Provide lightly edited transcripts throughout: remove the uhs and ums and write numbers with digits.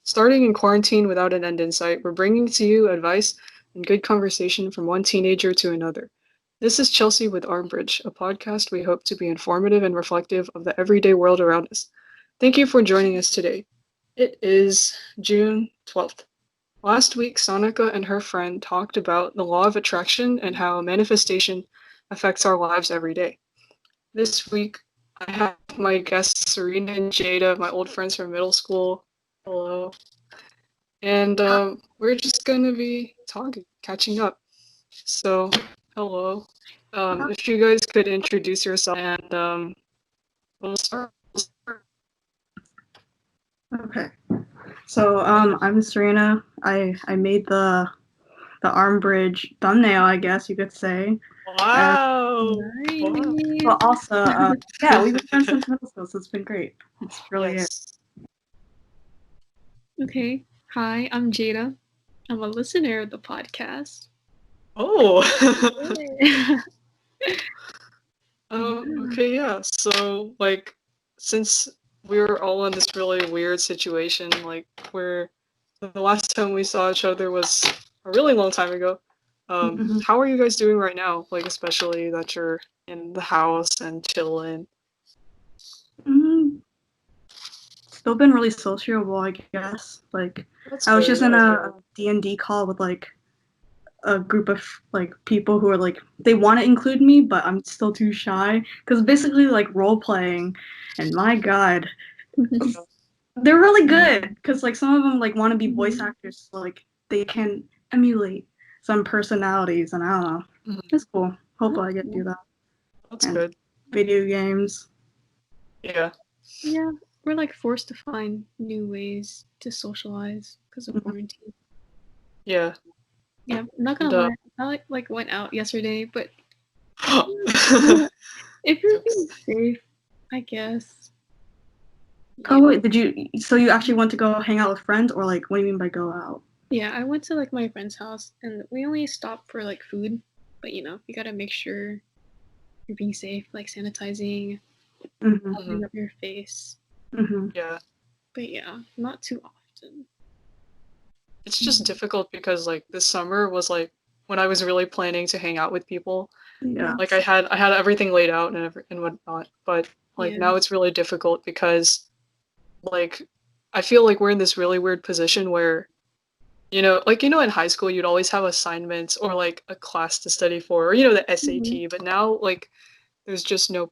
Starting in quarantine without an end in sight, we're bringing to you advice and good conversation from one teenager to another. This is Chelsea with Armbridge, a podcast we hope to be informative and reflective of the everyday world around us. Thank you for joining us today. It is June 12th. Last week, Sonika and her friend talked about the law of attraction and how manifestation affects our lives every day. This week, I have my guests, Cerina and Jada, my old friends from middle school. Hello. And we're just gonna be talking, catching up. So, hello. If you guys could introduce yourself and we'll start. Okay. So I'm Cerina. I made the Armbridge thumbnail, I guess you could say. Wow. But also, yeah, we've been friends since middle school, so it's been great. It's really Yes. Okay. Hi, I'm Jada. I'm a listener of the podcast. Oh. Yeah. Okay, yeah. So, like, since we were all in this really weird situation, like, where the last time we saw each other was a really long time ago. Mhm. How are you guys doing right now? Like, especially that you're in the house and chilling. Still been really sociable, I guess. Like, That's I was good. just in a D&D call with like a group of like people who are like they want to include me, but I'm still too shy because basically like role playing, and my God, they're really good because like some of them like want to be voice actors, so, like they can emulate some personalities, and I don't know. It's cool. Hopefully I get to do that. That's And good. video games. Yeah. Yeah, we're like forced to find new ways to socialize because of quarantine. Yeah. Yeah, I'm not gonna lie, I like went out yesterday, but if you're being safe, I guess. Oh wait, did you? So you actually want to go hang out with friends, or like what do you mean by go out? Yeah, I went to like my friend's house, and we only stopped for like food, but you gotta make sure you're being safe, like sanitizing, covering up your face. Yeah. But yeah, not too often. It's just difficult because like this summer was like when I was really planning to hang out with people. Yeah. Like I had everything laid out and whatnot, but like now it's really difficult because like I feel like we're in this really weird position where like in high school you'd always have assignments or like a class to study for or the SAT, but now like there's just no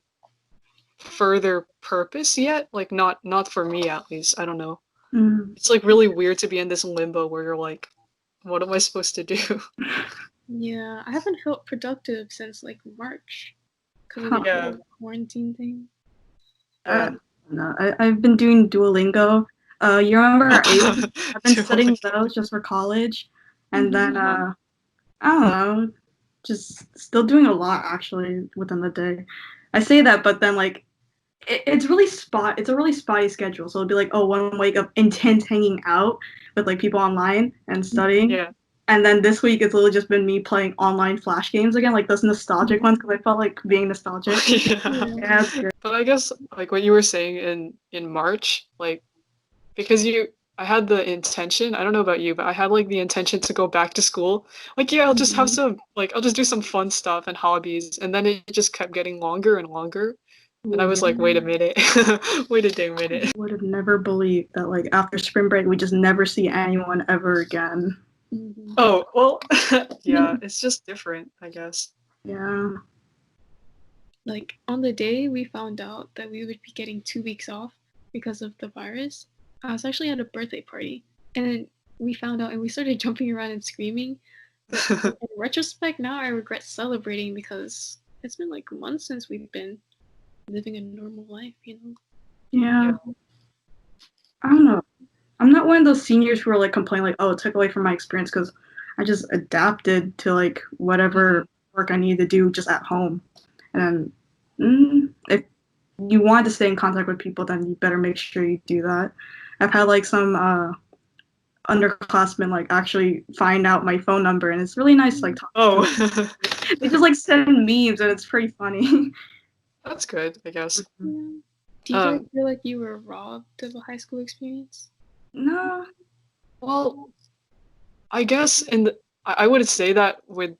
further purpose yet, like not for me at least. I don't know. It's like really weird to be in this limbo where you're like, what am I supposed to do? Yeah, I haven't felt productive since like March because of the whole quarantine thing. No, I've been doing Duolingo. You remember Ava? I've been studying those just for college, and then I don't know, just still doing a lot actually within the day. I say that, but then like it's a really spotty schedule. So it'll be like, oh, one week of intense hanging out with like people online and studying. Yeah. And then this week it's literally just been me playing online Flash games again, like those nostalgic ones, because I felt like being nostalgic. Yeah. Yeah, it's great. But I guess like what you were saying in March, like because I had the intention, I don't know about you, but I had like the intention to go back to school. Like yeah, I'll just have some I'll just do some fun stuff and hobbies, and then it just kept getting longer and longer. And I was like, wait a minute. Wait a dang minute. I would have never believed that like after spring break we just never see anyone ever again. Oh, well, yeah, it's just different, I guess. Yeah. Like on the day we found out that we would be getting 2 weeks off because of the virus, I was actually at a birthday party, and then we found out and we started jumping around and screaming. But in retrospect, now I regret celebrating because it's been like months since we've been living a normal life, Yeah. I don't know. I'm not one of those seniors who are like complaining like, oh, it took away from my experience, because I just adapted to like whatever work I need to do just at home. And if you want to stay in contact with people, then you better make sure you do that. I've had like some underclassmen like actually find out my phone number, and it's really nice like talking to them. They just like send memes, and it's pretty funny. That's good, I guess. Do you guys feel like you were robbed of a high school experience? No, Well, I guess I would say that with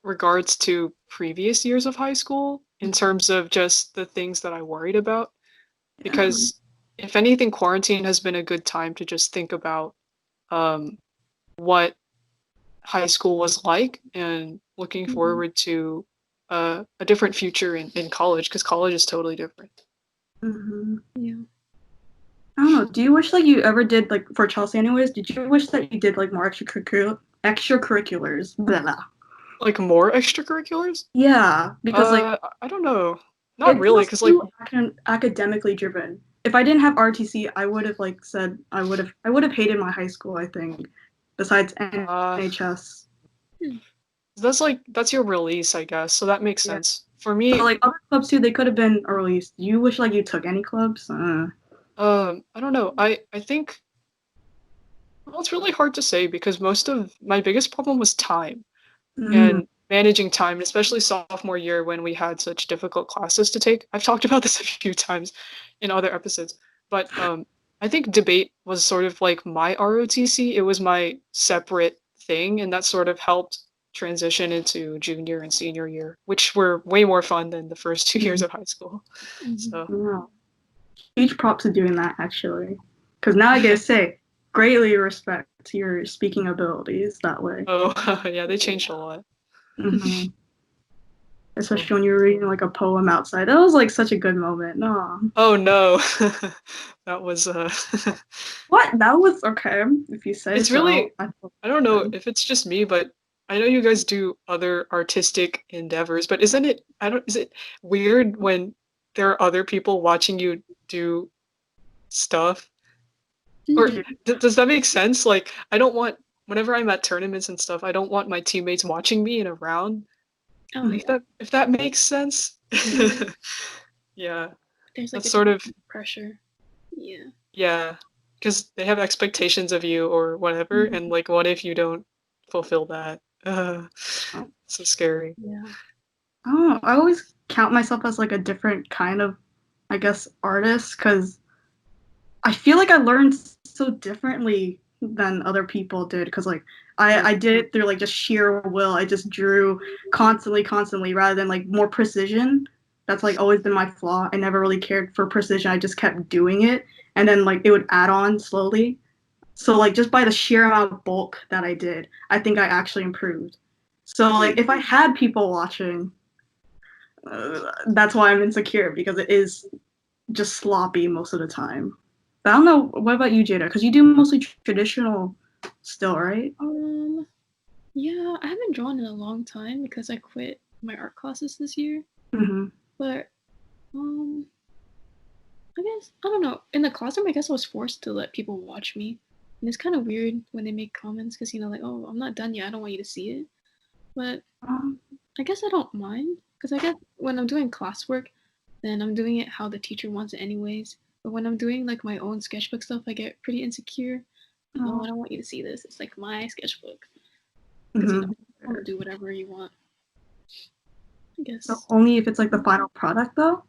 regards to previous years of high school, in terms of just the things that I worried about, Yeah. because if anything, quarantine has been a good time to just think about um, what high school was like and looking Mhm. forward to a different future in college, because college is totally different. Hmm. Yeah. I don't know. Do you wish like you ever did like for Chelsea anyways? Did you wish that you did like more extracurriculars? Blah, blah. Like more extracurriculars? Yeah, because like I don't know. Not it really, feels because like too academically driven. If I didn't have RTC, I would have like said I would have hated my high school, I think. Besides uh, NHS. Hmm. that's your release, I guess. So that makes Yeah. sense. For So me, like other clubs too, they could have been a release. Do you wish like you took any clubs? I don't know. I think well, it's really hard to say because most of my biggest problem was time Mm, and managing time, and especially sophomore year when we had such difficult classes to take. I've talked about this a few times in other episodes, but I think debate was sort of like my ROTC. It was my separate thing, and that sort of helped transition into junior and senior year, which were way more fun than the first 2 years of high school. Mhm. So, yeah. Huge props to doing that actually. Because now I gotta say, greatly respect your speaking abilities that way. oh yeah, they changed a lot. Hmm. So, Especially when you were reading like a poem outside. That was like such a good moment. No. oh no, that was What? That was okay, if you say it's so. really I don't know Good. if it's just me, but I know you guys do other artistic endeavors, but isn't it is it weird when there are other people watching you do stuff? Or Mhm. does that make sense? Like I don't want whenever I'm at tournaments and stuff, I don't want my teammates watching me in a round. Oh yeah. If that makes sense. Yeah. Yeah, There's like that's a sort of different pressure. Yeah. yeah, because they have expectations of you or whatever, Mhm. and like, what if you don't fulfill that? So scary. Yeah. I don't know. I always count myself as like a different kind of, I guess, artist because I feel like I learned so differently than other people did. Because like I did it through like just sheer will. I just drew constantly, rather than like more precision. That's like always been my flaw. I never really cared for precision. I just kept doing it, and then like it would add on slowly. So like just by the sheer amount of bulk that I did, I think I actually improved. So like if I had people watching, that's why I'm insecure because it is just sloppy most of the time. But I don't know. What about you, Jada? Because you do mostly traditional still, right? Um. Yeah, I haven't drawn in a long time because I quit my art classes this year. Mm-hmm. But um, I guess I don't know. In the classroom, I guess I was forced to let people watch me, and it's kind of weird when they make comments because like, oh, I'm not done yet. I don't want you to see it. But Um, I guess I don't mind because I guess when I'm doing classwork, then I'm doing it how the teacher wants it anyways. But when I'm doing like my own sketchbook stuff, I get pretty insecure. Like, oh, I don't want you to see this. It's like my sketchbook because mm-hmm. I want to do whatever you want. I So guess. only if it's like the final product, though.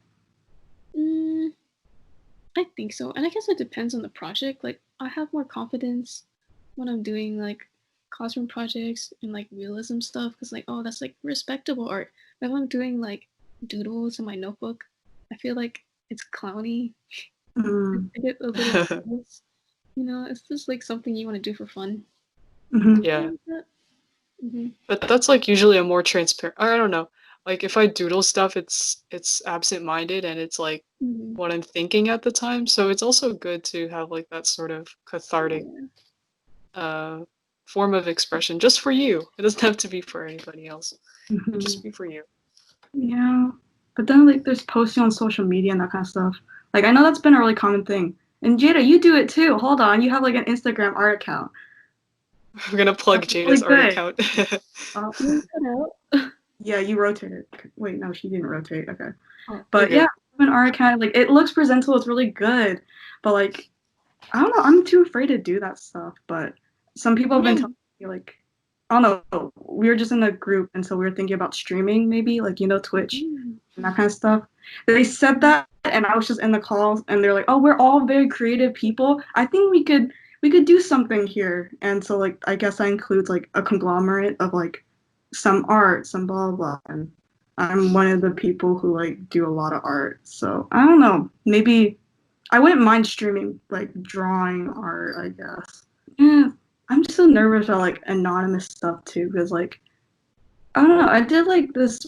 Mm, I think so, and I guess it depends on the project. Like I have more confidence when I'm doing like classroom projects and like realism stuff because like oh that's like respectable art. But if I'm doing like doodles in my notebook, I feel like it's clowny. Mm-hmm. I get a little nervous. It's just like something you want to do for fun. Mm-hmm. Yeah, Mm-hmm. but that's like usually a more transparent. I don't know. Like if I doodle stuff, it's absent-minded and it's like Mm-hmm. what I'm thinking at the time. So it's also good to have like that sort of cathartic Yeah. uh form of expression just for you. It doesn't have to be for anybody else. It could Mm-hmm. just be for you. Yeah, but then like there's posting on social media and that kind of stuff. Like I know that's been a really common thing. And Jada, you do it too. Hold on, you have like an Instagram art account. We're gonna plug That's really Jada's art good. account. Oh, You cut out. yeah, you rotated. Wait, no, she didn't rotate. Okay. Oh, You're But yeah, good. an art account, like it looks presentable, it's really good. But like I don't know, I'm too afraid to do that stuff. But some people I have been mean, telling me like I don't know, we were just in a group and so we were thinking about streaming maybe, like Twitch mm, and that kind of stuff. They said that and I was just in the calls and they're like, "Oh, we're all very creative people. I think we could do something here. And so like I guess that includes like a conglomerate of like some art, some blah blah. And I'm one of the people who like do a lot of art. So I don't know. Maybe I wouldn't mind streaming like drawing art, I guess. Yeah. I'm just so nervous about like anonymous stuff too, because like I don't know, I did like this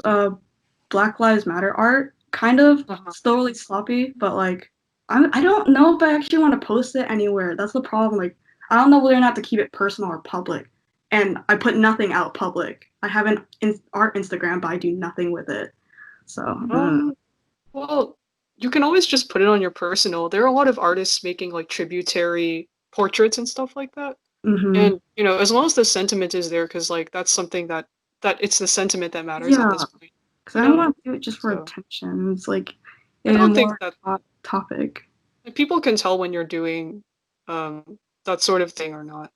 Black Lives Matter art, kind of still really sloppy, but like I don't know if I actually want to post it anywhere. That's the problem. Like I don't know whether or not to keep it personal or public. And I put nothing out public. I have an art Instagram, but I do nothing with it. So Well, you can always just put it on your personal. There are a lot of artists making like tributary portraits and stuff like that. mm-hmm. And as long as the sentiment is there, because like that's something that it's the sentiment that matters at Yeah, this point. because I don't want to do it just for So attention. It's like I a don't think more that hot topic. like, people can tell when you're doing that sort of thing or not.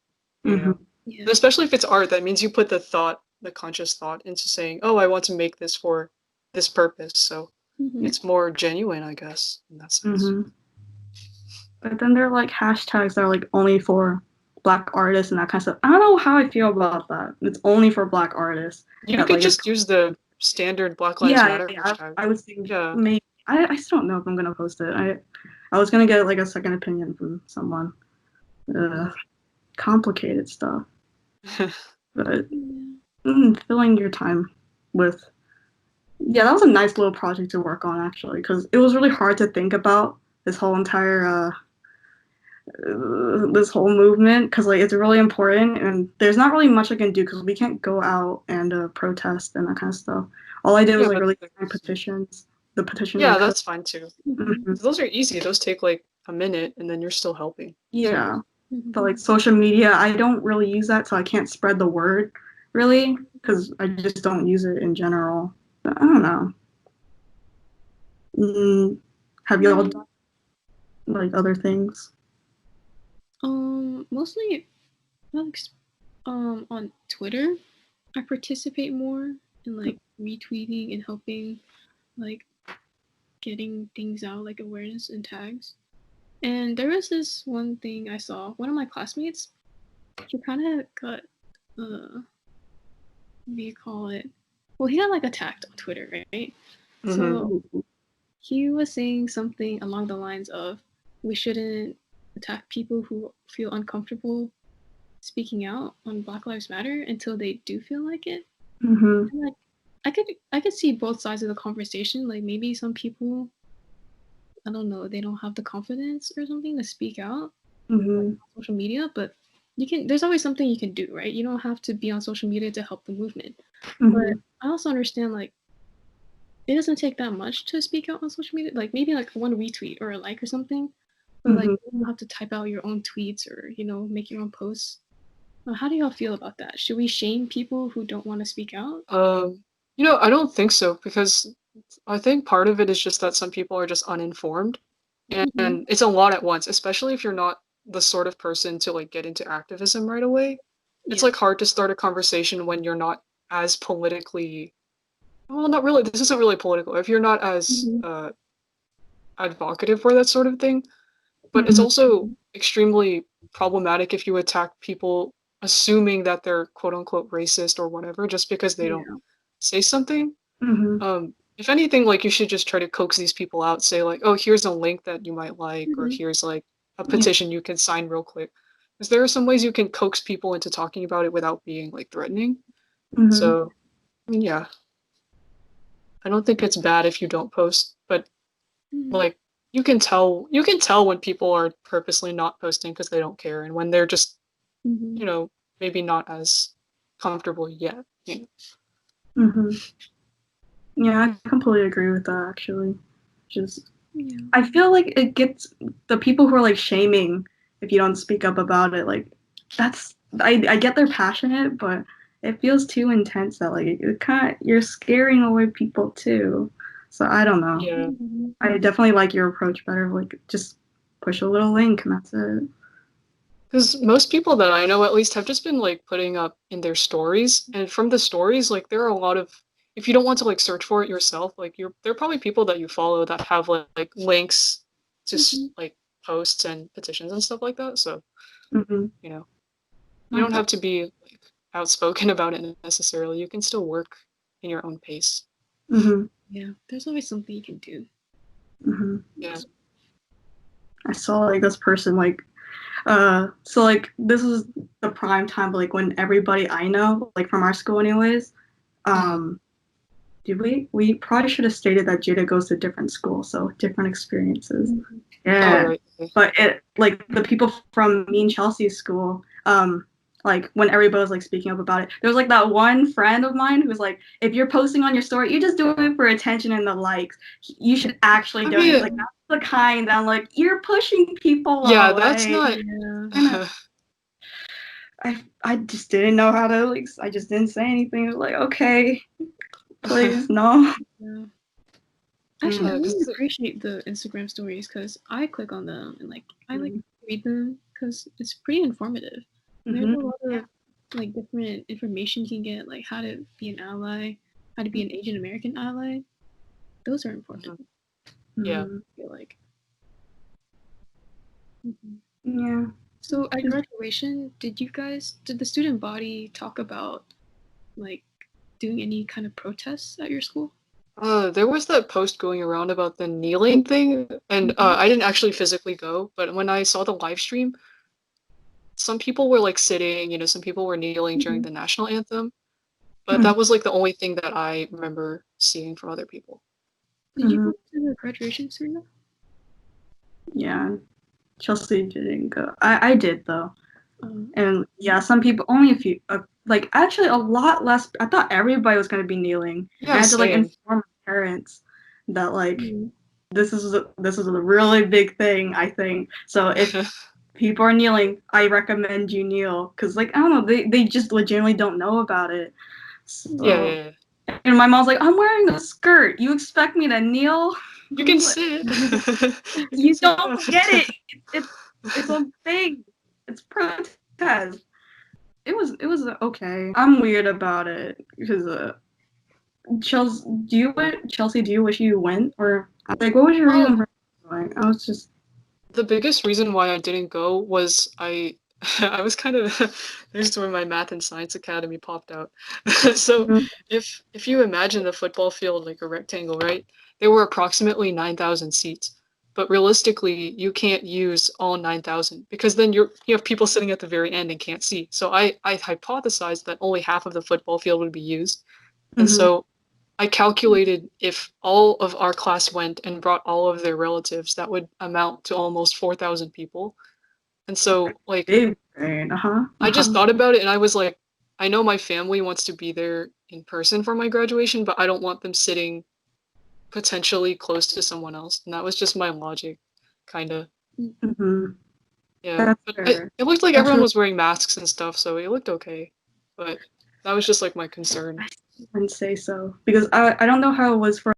Mm-hmm. Yeah. And especially if it's art, that means you put the conscious thought into saying, "Oh, I want to make this for this purpose." So it's more genuine, I guess, in that sense. Mm-hmm. But then there are like hashtags that are like only for Black artists and that kind of stuff. I don't know how I feel about that. It's only for Black artists. You That could like just use the standard Black Lives yeah, Matter yeah. hashtag. I was thinking Yeah. maybe I still don't know if I'm gonna post it. I was gonna get like a second opinion from someone. Complicated stuff. But filling your time with that was a nice little project to work on actually because it was really hard to think about this whole entire this whole movement because like it's really important and there's not really much I can do because we can't go out and protest and that kind of stuff. All I did was like really sign petitions. The petitions I Yeah, could. that's fine too. Mhm. Those are easy. Those take like a minute, and then you're still helping. Yeah, but like social media, I don't really use that, so I can't spread the word really because I just don't use it in general. But I don't know. Have y'all done like other things? Mostly like on Twitter. I participate more in like retweeting and helping like getting things out, like awareness and tags. And there was this one thing I saw. One of my classmates, he kind of got what do you call it? Well, he got like attacked on Twitter, right? So he was saying something along the lines of, we shouldn't attack people who feel uncomfortable speaking out on Black Lives Matter until they do feel like it. And like, I could see both sides of the conversation. Like maybe some people, I don't know, they don't have the confidence or something to speak out like, on social media, but there's always something you can do, right? You don't have to be on social media to help the movement. But I also understand like it doesn't take that much to speak out on social media. Like maybe like one retweet or a like or something. But like you don't have to type out your own tweets or, make your own posts. How do y'all feel about that? Should we shame people who don't want to speak out? I don't think so because I think part of it is just that some people are just uninformed, and it's a lot at once, especially if you're not the sort of person to like get into activism right away. It's like hard to start a conversation when you're not as politically, well, not really. This isn't really political. If you're not as advocative for that sort of thing, but it's also extremely problematic if you attack people assuming that they're quote unquote racist or whatever just because they don't say something. If anything, like you should just try to coax these people out, say like, oh, here's a link that you might like, or here's like a petition you can sign real quick. Because there are some ways you can coax people into talking about it without being like threatening. So, I mean, yeah, I don't think it's bad if you don't post, but like you can tell when people are purposely not posting because they don't care, and when they're just maybe not as comfortable yet. Yeah, I completely agree with that actually. Just I feel like it gets the people who are like shaming if you don't speak up about it, like that's I get they're passionate, but it feels too intense that like it kind of you're scaring away people too. So I don't know. Yeah. I definitely like your approach better. Like just push a little link and that's it. Because most people that I know at least have just been like putting up in their stories, and from the stories, like there are a lot of, if you don't want to like search for it yourself, like there are probably people that you follow that have like links to like posts and petitions and stuff like that. So Mhm. You know, you don't Okay. have to be like outspoken about it necessarily. You can still work in your own pace. Mhm. Yeah, there's always something you can do. Mhm. Yeah. I saw like this person like so like this is the prime time like when everybody I know like from our school anyways um did we probably should have stated that Jada goes to different schools, so different experiences. Mhm. Oh, Yeah. right. Okay. But it like the people from me and Chelsea's school, like when everybody was like speaking up about it, there was like that one friend of mine who was like, if you're posting on your story, you just do it for attention and the likes. You should actually I donate. Like mean, that's the kind that I'm like, you're pushing people yeah, that's away. not. Yeah. And I just didn't know how to like I just didn't say anything. I was like, okay, please no. Yeah. Actually, I really 'Cause appreciate the Instagram stories because I click on them and like I like Mhm. read them because it's pretty informative. And there's a Mhm. lot of like different information you can get, like how to be an ally, how to be an Asian American ally. Those are important. yeah. Mhm. I feel like. Mhm. Yeah. So at graduation, did the student body talk about like doing any kind of protests at your school? There was that post going around about the kneeling thing, and I didn't actually physically go, but when I saw the live stream, some people were like sitting, some people were kneeling during Mhm. the national anthem, but Mhm. that was like the only thing that I remember seeing from other people. Did you Mhm. go to the graduation, Serena? Yeah. Chelsea didn't go. I did though. Um, And yeah, some people, only a few, like actually a lot less. I thought everybody was going to be kneeling. I Yeah, had to like same. inform my parents that like mm, this is a really big thing, I think. So if people are kneeling, I recommend you kneel because like I don't know, they just legitimately don't know about it. Yeah, So yeah, yeah. and my mom's like, I'm wearing a skirt. You expect me to kneel? You I'm can like, sit. You can you sit don't down. get it. It's it's a thing. It's protest. It was okay. I'm weird about it because Chelsea, do you wish you went or like what was your Well, reason for going? I was just the biggest reason why I didn't go was I I was kind of there's where my math and science academy popped out. So Mhm. if you imagine the football field like a rectangle, right? There were approximately 9,000 seats. But realistically, you can't use all 9,000 because then you have people sitting at the very end and can't see. So I hypothesized that only half of the football field would be used. And Mhm. so I calculated if all of our class went and brought all of their relatives, that would amount to almost 4,000 people. And so, like, Big brain. Uh-huh. I just Uh-huh. thought about it and I was like, I know my family wants to be there in person for my graduation, but I don't want them sitting potentially close to someone else. And that was just my logic, kind of. Mhm. Yeah. That's But fair. it looked like That's everyone really was wearing masks and stuff, so it looked okay. But that was just like my concern. I wouldn't say so because I don't know how it was for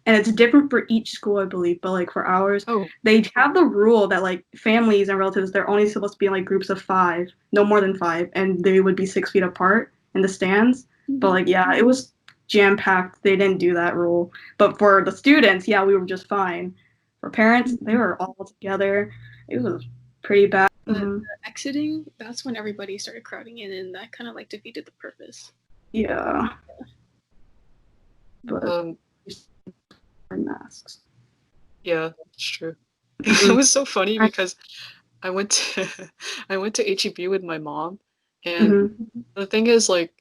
and it's different for each school I believe, but like for ours, Oh, they have the rule that like families and relatives they're only supposed to be in like groups of five, no more than five, and they would be 6 feet apart in the stands. But like yeah, it was jam packed. They didn't do that rule. But for the students, yeah, we were just fine. For parents, they were all together. It was pretty bad. but Hmm. exiting, that's when everybody started crowding in, and that kind of like defeated the purpose. Yeah, but um, masks. yeah, that's true. It Hmm. was so funny because I went to I went to HEB with my mom, and Hmm. the thing is like,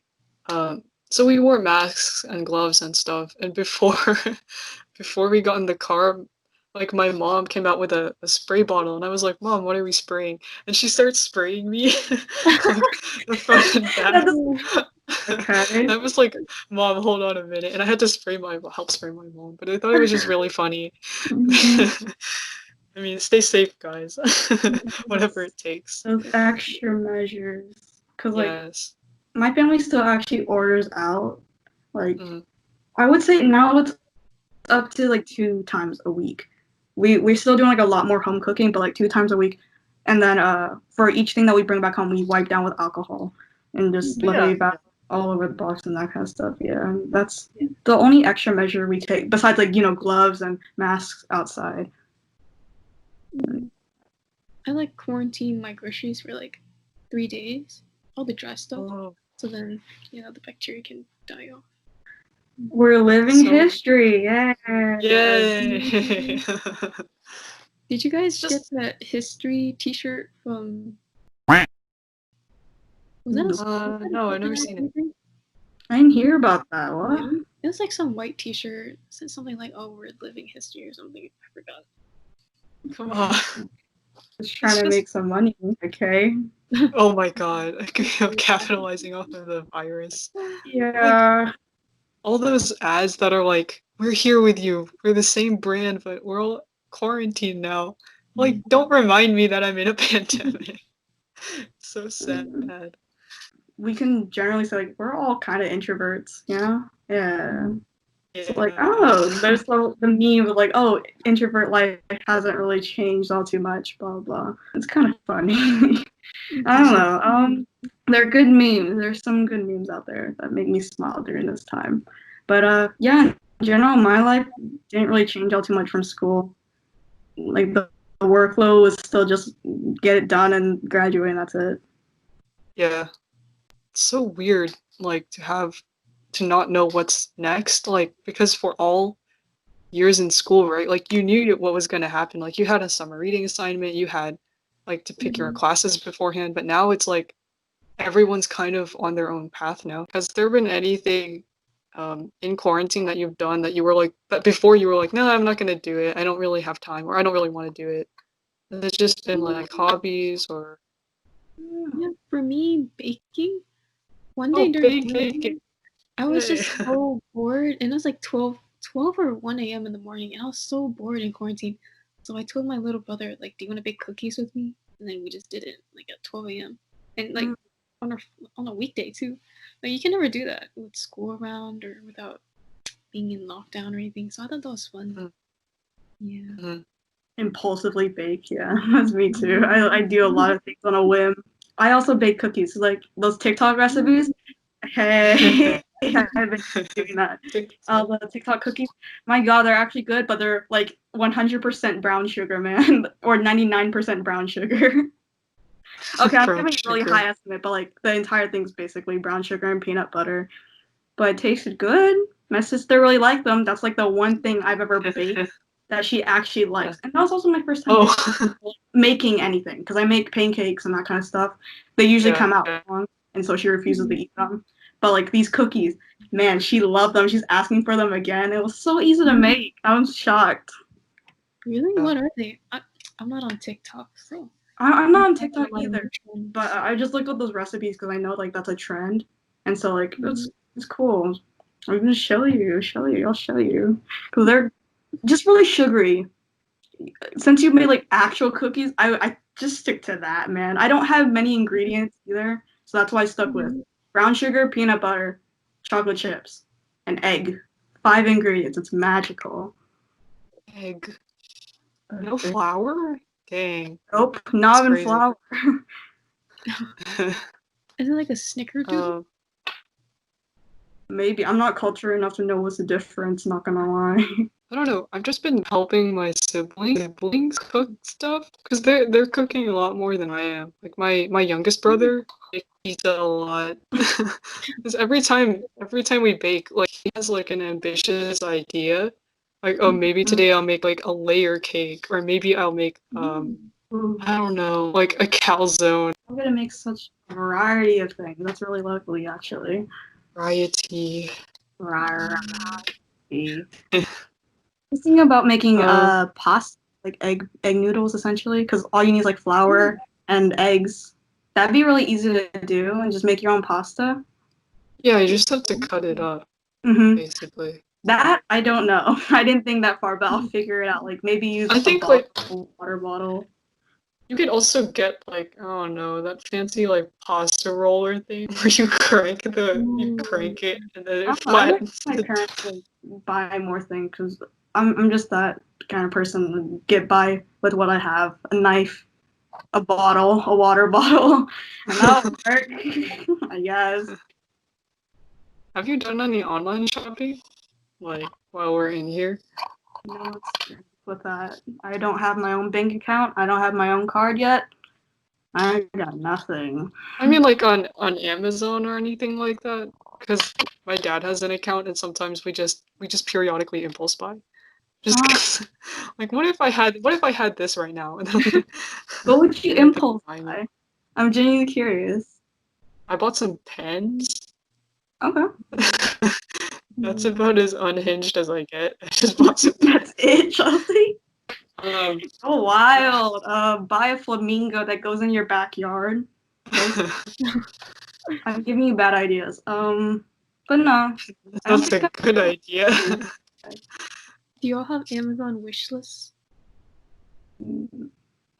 so we wore masks and gloves and stuff, and before before we got in the car, like my mom came out with a spray bottle, and I was like, Mom, what are we spraying? And she starts spraying me like the front and back. Okay. I was like, Mom, hold on a minute, and I had to help spray my mom, but I thought it was just really funny. Mhm. I mean, stay safe, guys. Whatever it takes. Those extra measures, because like Yes. my family still actually orders out. Like Mhm. I would say now it's up to like 2 times a week. We're still doing like a lot more home cooking, but like 2 times a week. And then for each thing that we bring back home, we wipe down with alcohol and just But let it yeah, be back all over the box and that kind of stuff. Yeah, and that's the only extra measure we take besides like gloves and masks outside. I like quarantine my groceries for like 3 days, all the dry stuff, Oh, so then the bacteria can die off. We're living So- history. Yeah. yay! Did you guys Just- get that history T-shirt from? Was that a no, I've never coconut seen it. anything? I didn't hear about that. What? Yeah, it was like some white T-shirt. It said something like, "Oh, we're living history" or something. I forgot. Come on. Just trying It's to just- make some money. Okay. Oh my god, I'm capitalizing off of the virus. Yeah. All those ads that are like, we're here with you, we're the same brand, but we're all quarantined now. Like, don't remind me that I'm in a pandemic. So sad. We can generally say like we're all kind of introverts, you know? Yeah. So like I don't know. There's the meme of like, oh, introvert life hasn't really changed all too much, blah blah. It's kind of funny. I don't know. They're good memes. There's some good memes out there that make me smile during this time. But yeah, in general, my life didn't really change all too much from school. Like the workload was still just get it done and graduate, and that's it. Yeah. It's so weird, like, to not know what's next, like, because for all years in school, right, like, you knew what was going to happen. Like, you had a summer reading assignment, you had, like, to pick your classes beforehand, but now it's like everyone's kind of on their own path now. Has there been anything in quarantine that you've done that you were like, that before you were like, no, I'm not going to do it, I don't really have time, or I don't really want to do it? Has it just been, like, hobbies, or... Yeah, for me, baking. One Oh, day during baking. quarantine, I was just Yay. so bored, and it was like 12 or 1 a.m. in the morning, and I was so bored in quarantine. So I told my little brother, like, "Do you want to bake cookies with me?" And then we just did it, like at 12 a.m. And like on a weekday too. Like you can never do that with school around or without being in lockdown or anything. So I thought that was fun. Yeah. Impulsively bake, yeah. That's me too. I do a lot of things on a whim. I also bake cookies, like those TikTok recipes. Hey, I've been doing that. The TikTok cookies, my God, they're actually good, but they're like 100% brown sugar, man, or 99% brown sugar. Okay, I'm giving a really high estimate, but like the entire thing's basically brown sugar and peanut butter. But it tasted good. My sister really liked them. That's like the one thing I've ever baked that she actually likes. And that was also my first time making anything, because I make pancakes and that kind of stuff. They usually come out wrong, and so she refuses to eat them. But like these cookies, man, she loved them. She's asking for them again. It was so easy to make. I was shocked. Really? What are they? I'm not on TikTok, so. I'm not on TikTok either, but I just looked up those recipes because I know like that's a trend, and so like it's cool. I'm gonna show you. I'll show you because they're just really sugary. Since you made like actual cookies, I just stick to that, man. I don't have many ingredients either, so that's why I stuck with brown sugar, peanut butter, chocolate chips, and egg. 5 ingredients. It's magical. Egg. No flour? Dang. Nope, not even flour. Is it like a snickerdoodle? Maybe. I'm not cultured enough to know what's the difference, not gonna lie. I don't know. I've just been helping my siblings cook stuff because they're cooking a lot more than I am. Like my youngest brother, like, he's done a lot. Because every time we bake, like he has like an ambitious idea. Like, oh, maybe today I'll make like a layer cake, or maybe I'll make I don't know, like a calzone. I'm gonna make such a variety of things. That's really lovely, actually. Variety. Thinking about making pasta, like egg noodles, essentially, because all you need is like flour and eggs. That'd be really easy to do, and just make your own pasta. Yeah, you just have to cut it up, basically. That I don't know. I didn't think that far, but I'll figure it out. Like maybe use a water bottle. You could also get like, I don't know, that fancy like pasta roller thing where you crank it and then it flattens. My parents will buy more things because I'm just that kind of person to get by with what I have: a knife, a bottle, a water bottle, and that'll work. I guess. Have you done any online shopping? Like while we're in here? No, with that. I don't have my own bank account. I don't have my own card yet. I got nothing. I mean, like on Amazon or anything like that, because my dad has an account, and sometimes we just periodically impulse buy. Just Ah. 'cause, like, what if I had this right now? And then, What would you and end up impulse buying it. buy? I'm genuinely curious. I bought some pens. Okay. That's about as unhinged as I get. I just bought some That's it, Chelsea. um Oh, wild. Buy a flamingo that goes in your backyard. I'm giving you bad ideas. But no. I don't that's a think good idea. Do you all have Amazon wish lists?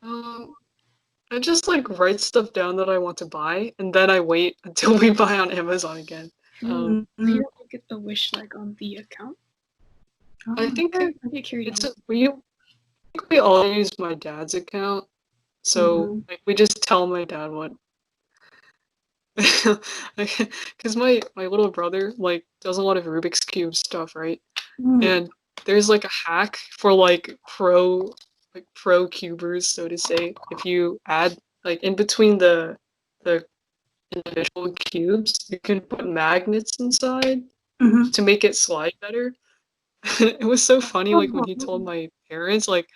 I just like write stuff down that I want to buy, and then I wait until we buy on Amazon again. You don't look at the wish like on the account? I think I get carried it's away. I think we all use my dad's account, so like we just tell my dad what. Because my little brother like does a lot of Rubik's Cube stuff, right? And there's like a hack for like pro cubers, so to say. If you add like in between the individual cubes, you can put magnets inside to make it slide better. It was so funny, like when he told my parents, like,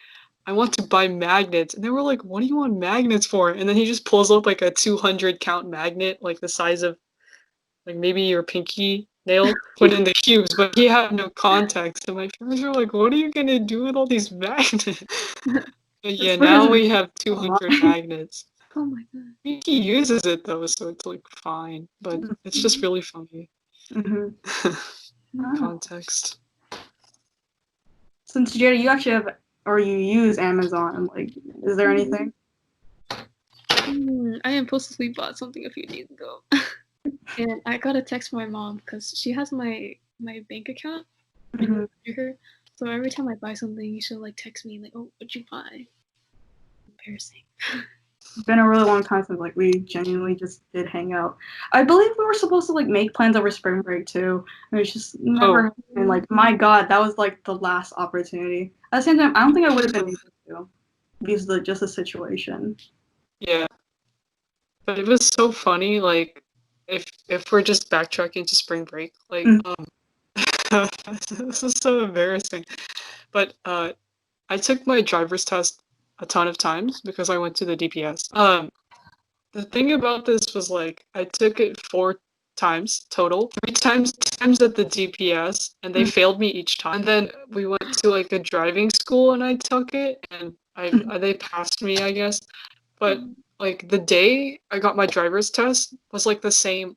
I want to buy magnets, and they were like, "What do you want magnets for?" And then he just pulls up like a 200 count magnet, like the size of like maybe your pinky nail, put in the cubes, but he had no context. And my parents were like, "What are you gonna do with all these magnets?" But yeah, now we have 200 magnets. Oh my god. He uses it though, so it's like fine, but it's just really funny. Context. Since Jada, you actually have or you use Amazon, like, is there anything? I impulsively bought something a few days ago. And I got a text from my mom because she has my bank account under her. So every time I buy something, she'll like text me like, "Oh, what'd you buy?" Embarrassing. It's been a really long time since like we genuinely just did hang out. I believe we were supposed to like make plans over spring break too. And it's just never happened. Like, my god, that was like the last opportunity. At the same time, I don't think I would have been able to because of just the situation. Yeah. But it was so funny, like if we're just backtracking to spring break, like this is so embarrassing. But I took my driver's test a ton of times because I went to the DPS. The thing about this was like I took it 4 times total, 3 times at the DPS, and they failed me each time. And then we went to like a driving school, and I took it, and they passed me, I guess. But like the day I got my driver's test was like the same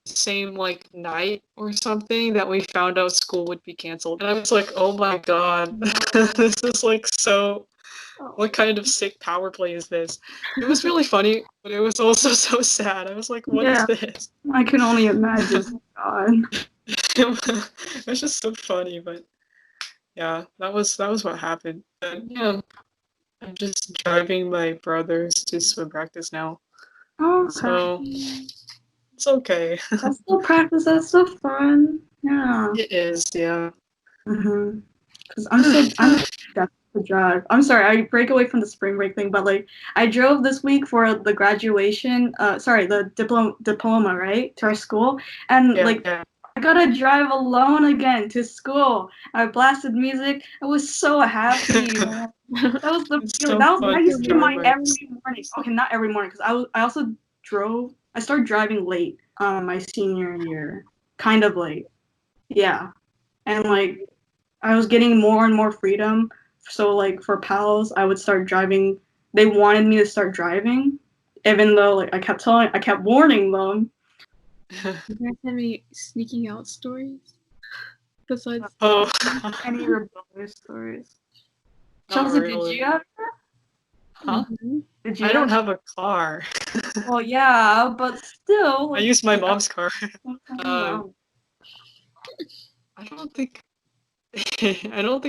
like night or something that we found out school would be canceled. And I was like, oh my god, this is like so, what kind of sick power play is this? It was really funny, but it was also so sad. I was like, what is this? I can only imagine. God. It was just so funny, but yeah, that was what happened. And yeah, I'm just driving my brothers to swim practice now. Oh, So it's okay. that's still practice. That's so fun. Yeah. It is, yeah. Because I'm desperate to drive. I'm sorry, I break away from the spring break thing, but like I drove this week for the graduation. The diploma, right, to our school, and I gotta drive alone again to school. I blasted music. I was so happy. Man. That was the feeling. That was I used to do mine every morning. Okay, not every morning, because I also drove. I started driving late, my senior year, kind of late. Yeah, and like I was getting more and more freedom. So like for pals, I would start driving. They wanted me to start driving, even though like I kept warning them. You guys have any sneaking out stories? Besides any rebellious stories? Chelsea, did you have that? Huh? Did you I don't have a car. Well, yeah, but still. I use my mom's car. No. I don't think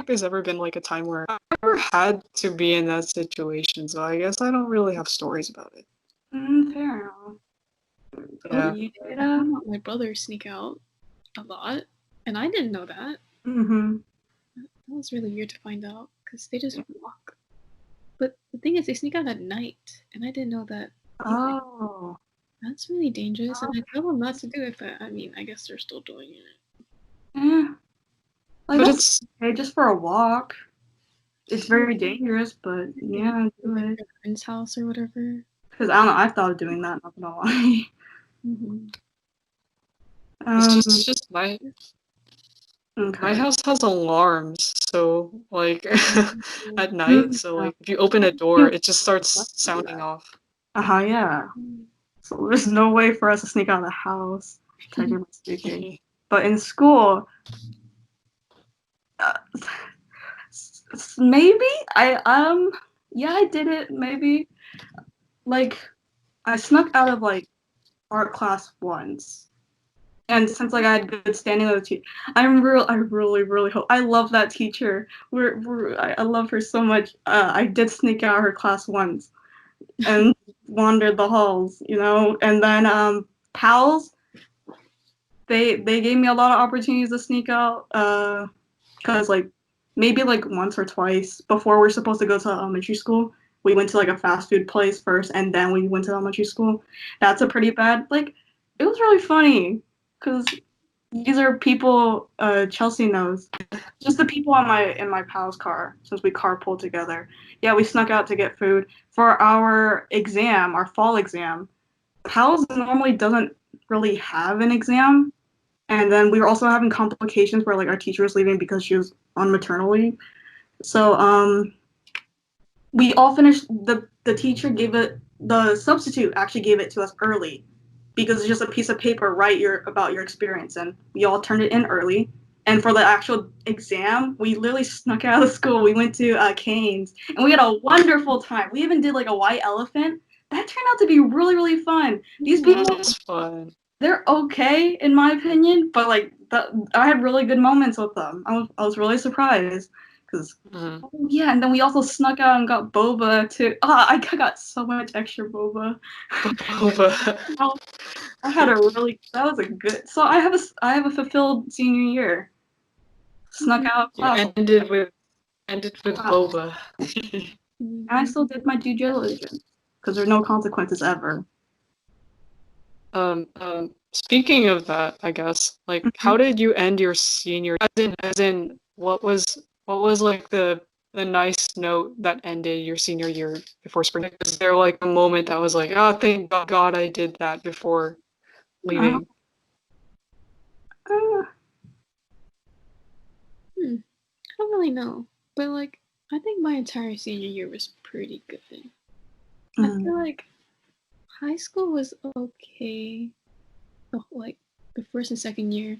there's ever been like a time where I ever had to be in that situation, so I guess I don't really have stories about it. Fair enough. Yeah. You did my brother sneak out a lot, and I didn't know that. That was really weird to find out because they just walk But the thing is, they sneak out at night, and I didn't know that. Oh. That's really dangerous, and I tell them not to do it, but I mean, I guess they're still doing it. Yeah. Like, But that's okay, just for a walk. It's very dangerous, but yeah, do like it. a friend's house or whatever. Because I don't know, I've thought of doing that, not gonna lie. Mm-hmm. it's just my Okay. house has alarms, so like at night. So Yeah. like if you open a door, it just starts sounding off. Yeah. So there's no way for us to sneak out of the house, technically speaking. But in school, uh, maybe yeah, I did it. Maybe like I snuck out of like art class once, and since like I had good standing with the teacher, I really hope I love that teacher. I love her so much. I did sneak out of her class once and wandered the halls, and then pals. They gave me a lot of opportunities to sneak out. Because like maybe like once or twice before we're supposed to go to elementary school, we went to like a fast food place first, and then we went to elementary school. That's a pretty bad. Like, it was really funny because these are people Chelsea knows. Just the people on my pal's car, since we carpooled together. Yeah, we snuck out to get food for our exam, our fall exam. Pal's normally doesn't really have an exam, and then we were also having complications where like our teacher was leaving because she was on maternal leave. So we all finished. The teacher gave it. The substitute actually gave it to us early because it's just a piece of paper, write about your experience, and we all turned it in early. And for the actual exam, we literally snuck out of school. We went to Cane's, and we had a wonderful time. We even did like a white elephant. That turned out to be really fun. These people, That's fun. they're okay in my opinion, but like I had really good moments with them. I was really surprised because yeah, and then we also snuck out and got boba too. I got so much extra boba. Boba. I had a really that was a good. So I have a fulfilled senior year. Snuck out of You class, ended with wow. boba. And I still did my due diligence because there are no consequences ever. Speaking of that, I guess, like, how did you end your senior? As in, what was like the nice note that ended your senior year before spring? Is there like a moment that was like, oh, thank God I did that before Uh, leaving? uh, I don't really know, but like I think my entire senior year was pretty good. I feel like high school was okay. Like the first and second year.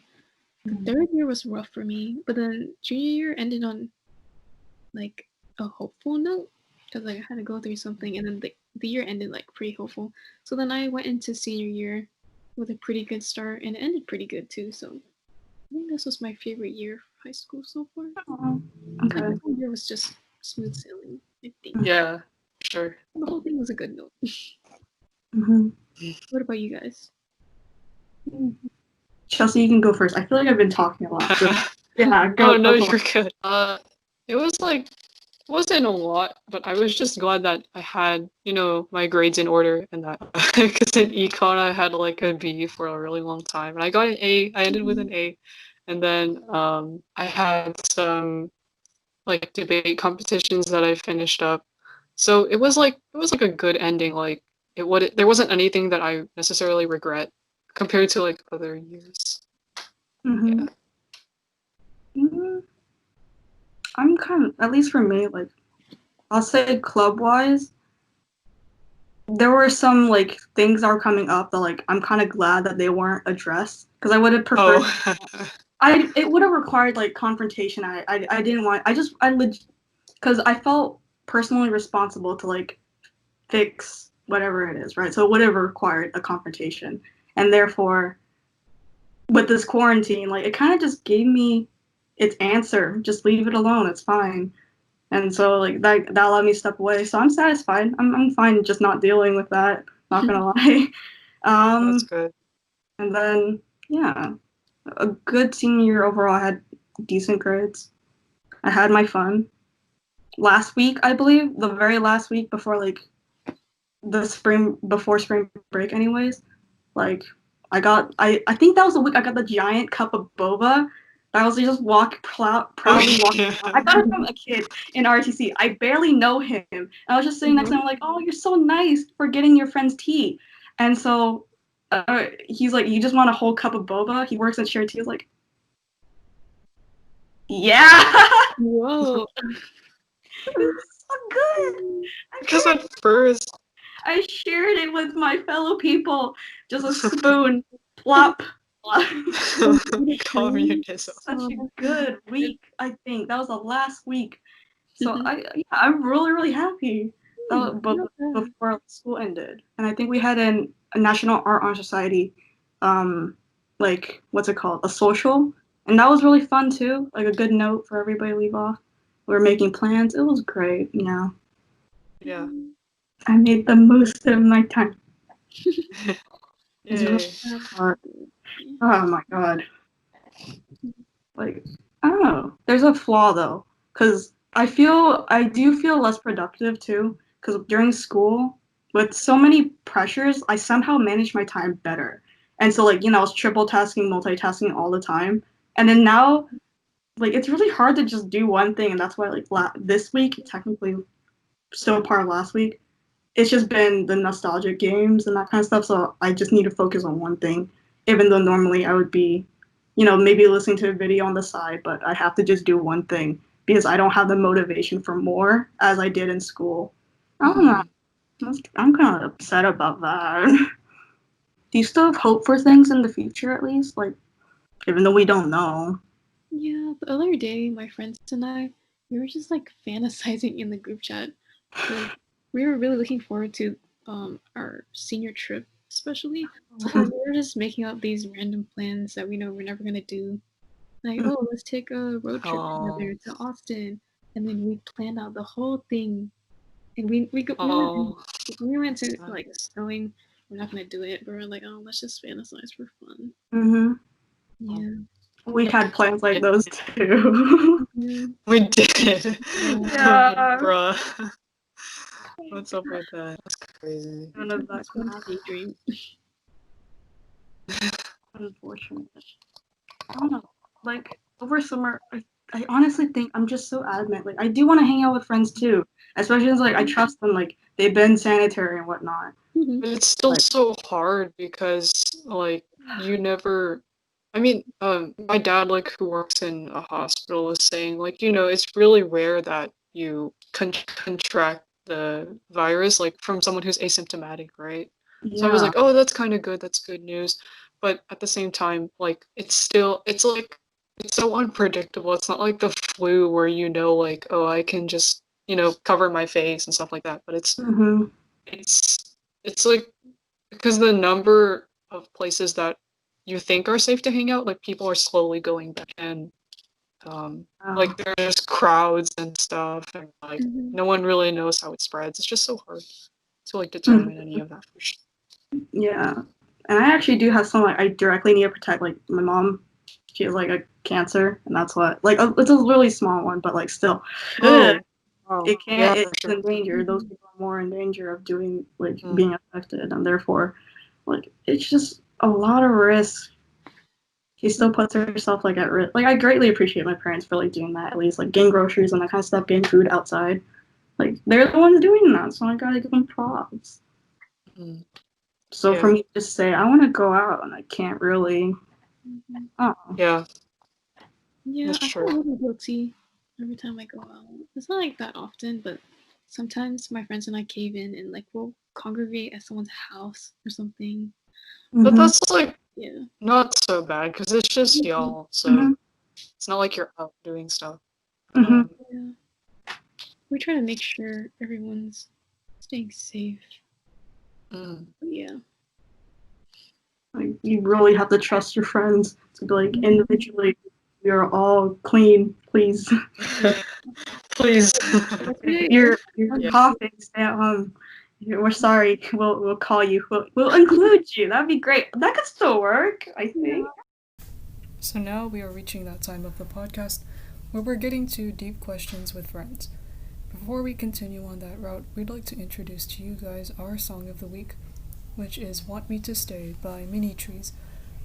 The third year was rough for me, but then junior year ended on like a hopeful note because like I had to go through something, and then the year ended like pretty hopeful. So then I went into senior year with a pretty good start, and it ended pretty good too. So I think this was my favorite year of high school so far. okay. The whole year was just smooth sailing, I think. Yeah, sure. The whole thing was a good note. Mm-hmm. What about you guys? Chelsea, you can go first. I feel like I've been talking a lot. So, yeah, Oh no, go. you're good. It was like wasn't a lot, but I was just glad that I had, my grades in order and that because in econ I had like a B for a really long time and I got an A. I ended with an A, and then I had some like debate competitions that I finished up. So it was like a good ending. Like there wasn't anything that I necessarily regret compared to like other years. Mm-hmm. Yeah. Mm-hmm. I'm kind of, at least for me, like, I'll say club wise, there were some like things that were coming up that like I'm kind of glad that they weren't addressed because I would have preferred. Oh. It would have required like confrontation. I didn't want. I legit because I felt personally responsible to like fix whatever it is, right? So it would have required a confrontation, and therefore, with this quarantine, like it kind of just gave me its answer. Just leave it alone. It's fine. And so like that let me step away. So I'm satisfied. I'm fine just not dealing with that. Not gonna lie. That's Um, good. and then yeah, a good senior year overall. I had decent grades. I had my fun. last week, I believe, the very last week before like before spring break anyways. Like I think that was the week I got the giant cup of boba. I was just proudly walking. I got it from a kid in RTC. I barely know him. And I was just sitting next to him like, oh, you're so nice for getting your friend's tea. And so he's like, you just want a whole cup of boba? He works at Share Tea. I was like, yeah. Whoa. It's so good. Because at first, I shared it with my fellow people. Just a spoon. Plop. communism. Such a good week, I think. That was the last week. So I'm really, really happy. But before school ended. And I think we had a National Art Honor Society, like, what's it called? A social. And that was really fun too. Like a good note for everybody to leave off. We were making plans. It was great, you know. Yeah. I made the most of my time. It's Yay. really hard. Oh my god. Like, I don't know. There's a flaw though, because I do feel less productive too. Because during school, with so many pressures, I somehow manage my time better. And so, like, you know, I was triple tasking, multitasking all the time. And then now, like, it's really hard to just do one thing. And that's why, like, this week, technically still part of last week, it's just been the nostalgic games and that kind of stuff. So I just need to focus on one thing, even though normally I would be, you know, maybe listening to a video on the side, but I have to just do one thing because I don't have the motivation for more as I did in school. I don't know. I'm kind of upset about that. Do you still have hope for things in the future, at least? Like, even though we don't know. Yeah, the other day, my friends and I, we were just like fantasizing in the group chat. We were really looking forward to our senior trip, especially. So we were just making up these random plans that we know we're never gonna do. Like, oh, let's take a road trip together to Austin, and then we planned out the whole thing. And we went to like snowing. We're not gonna do it, but we're like, oh, let's just fantasize for fun. Yeah. We had plans like those too. We did. Yeah. Bruh. What's up with that? That's crazy. None of that daydream. Unfortunate. I don't know. Like, over summer, I honestly think I'm just so adamant. Like, I do want to hang out with friends too, especially since like I trust them. Like, they've been sanitary and whatnot. But it's still so hard because like you never. I mean, my dad, like, who works in a hospital, is saying, like, you know, it's really rare that you contract the virus, like, from someone who's asymptomatic, right? Yeah. So I was like, oh, that's kind of good. That's good news. But at the same time, like, it's like, it's so unpredictable. It's not like the flu where, you know, like, oh, I can just, you know, cover my face and stuff like that. But it's like, because the number of places that you think are safe to hang out, like, people are slowly going back, and like, there's crowds and stuff, and like no one really knows how it spreads. It's just so hard to like determine any of that for sure. Yeah, and I actually do have some like I directly need to protect. Like my mom, she has like a cancer, and that's what like it's a really small one, but like still, it can't. It's in danger. Those people are more in danger of doing like being affected, and therefore, like it's just a lot of risk. She still puts herself like at risk. Like I greatly appreciate my parents for like doing that. At least like getting groceries and that kind of stuff, getting food outside. Like they're the ones doing that, so I gotta give them props. So for me to just say I want to go out and I can't really. Yeah, I feel a little guilty every time I go out. It's not like that often, but sometimes my friends and I cave in and like we'll congregate at someone's house or something. But that's like not so bad because it's just y'all, so it's not like you're out doing stuff. Yeah. We try to make sure everyone's staying safe. Yeah. Like you really have to trust your friends to be like individually. We are all clean, please. Please. You're coughing. Stay at home. We're sorry. We'll call you. We'll include you. That'd be great. That could still work, I think. So now we are reaching that time of the podcast where we're getting to deep questions with friends. Before we continue on that route, we'd like to introduce to you guys our song of the week, which is Want Me to Stay by Mini Trees,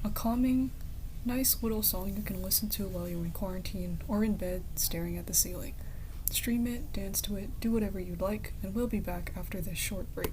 a calming, nice little song you can listen to while you're in quarantine or in bed staring at the ceiling. Stream it, dance to it, do whatever you'd like, and we'll be back after this short break.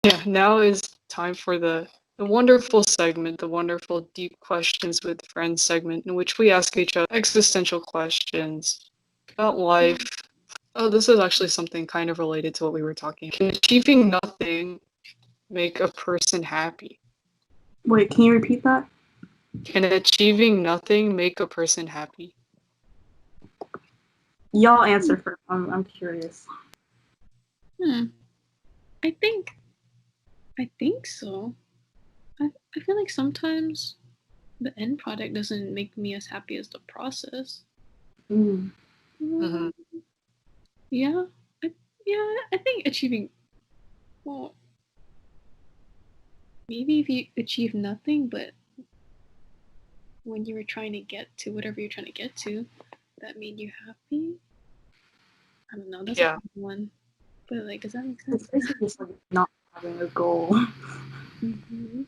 Yeah, now is time for the wonderful segment, the wonderful Deep Questions with Friends segment, in which we ask each other existential questions about life. Oh, this is actually something kind of related to what we were talking. Can achieving nothing make a person happy? Wait, can you repeat that? Can achieving nothing make a person happy? Y'all answer first. I'm curious. I think so. I feel like sometimes the end product doesn't make me as happy as the process. Mm-hmm. Yeah, I think achieving, well, maybe if you achieve nothing, but when you were trying to get to whatever you're trying to get to, that made you happy. I don't know. That's a hard one. But like, does that make sense? It's basically just like not having a goal. Mm-hmm.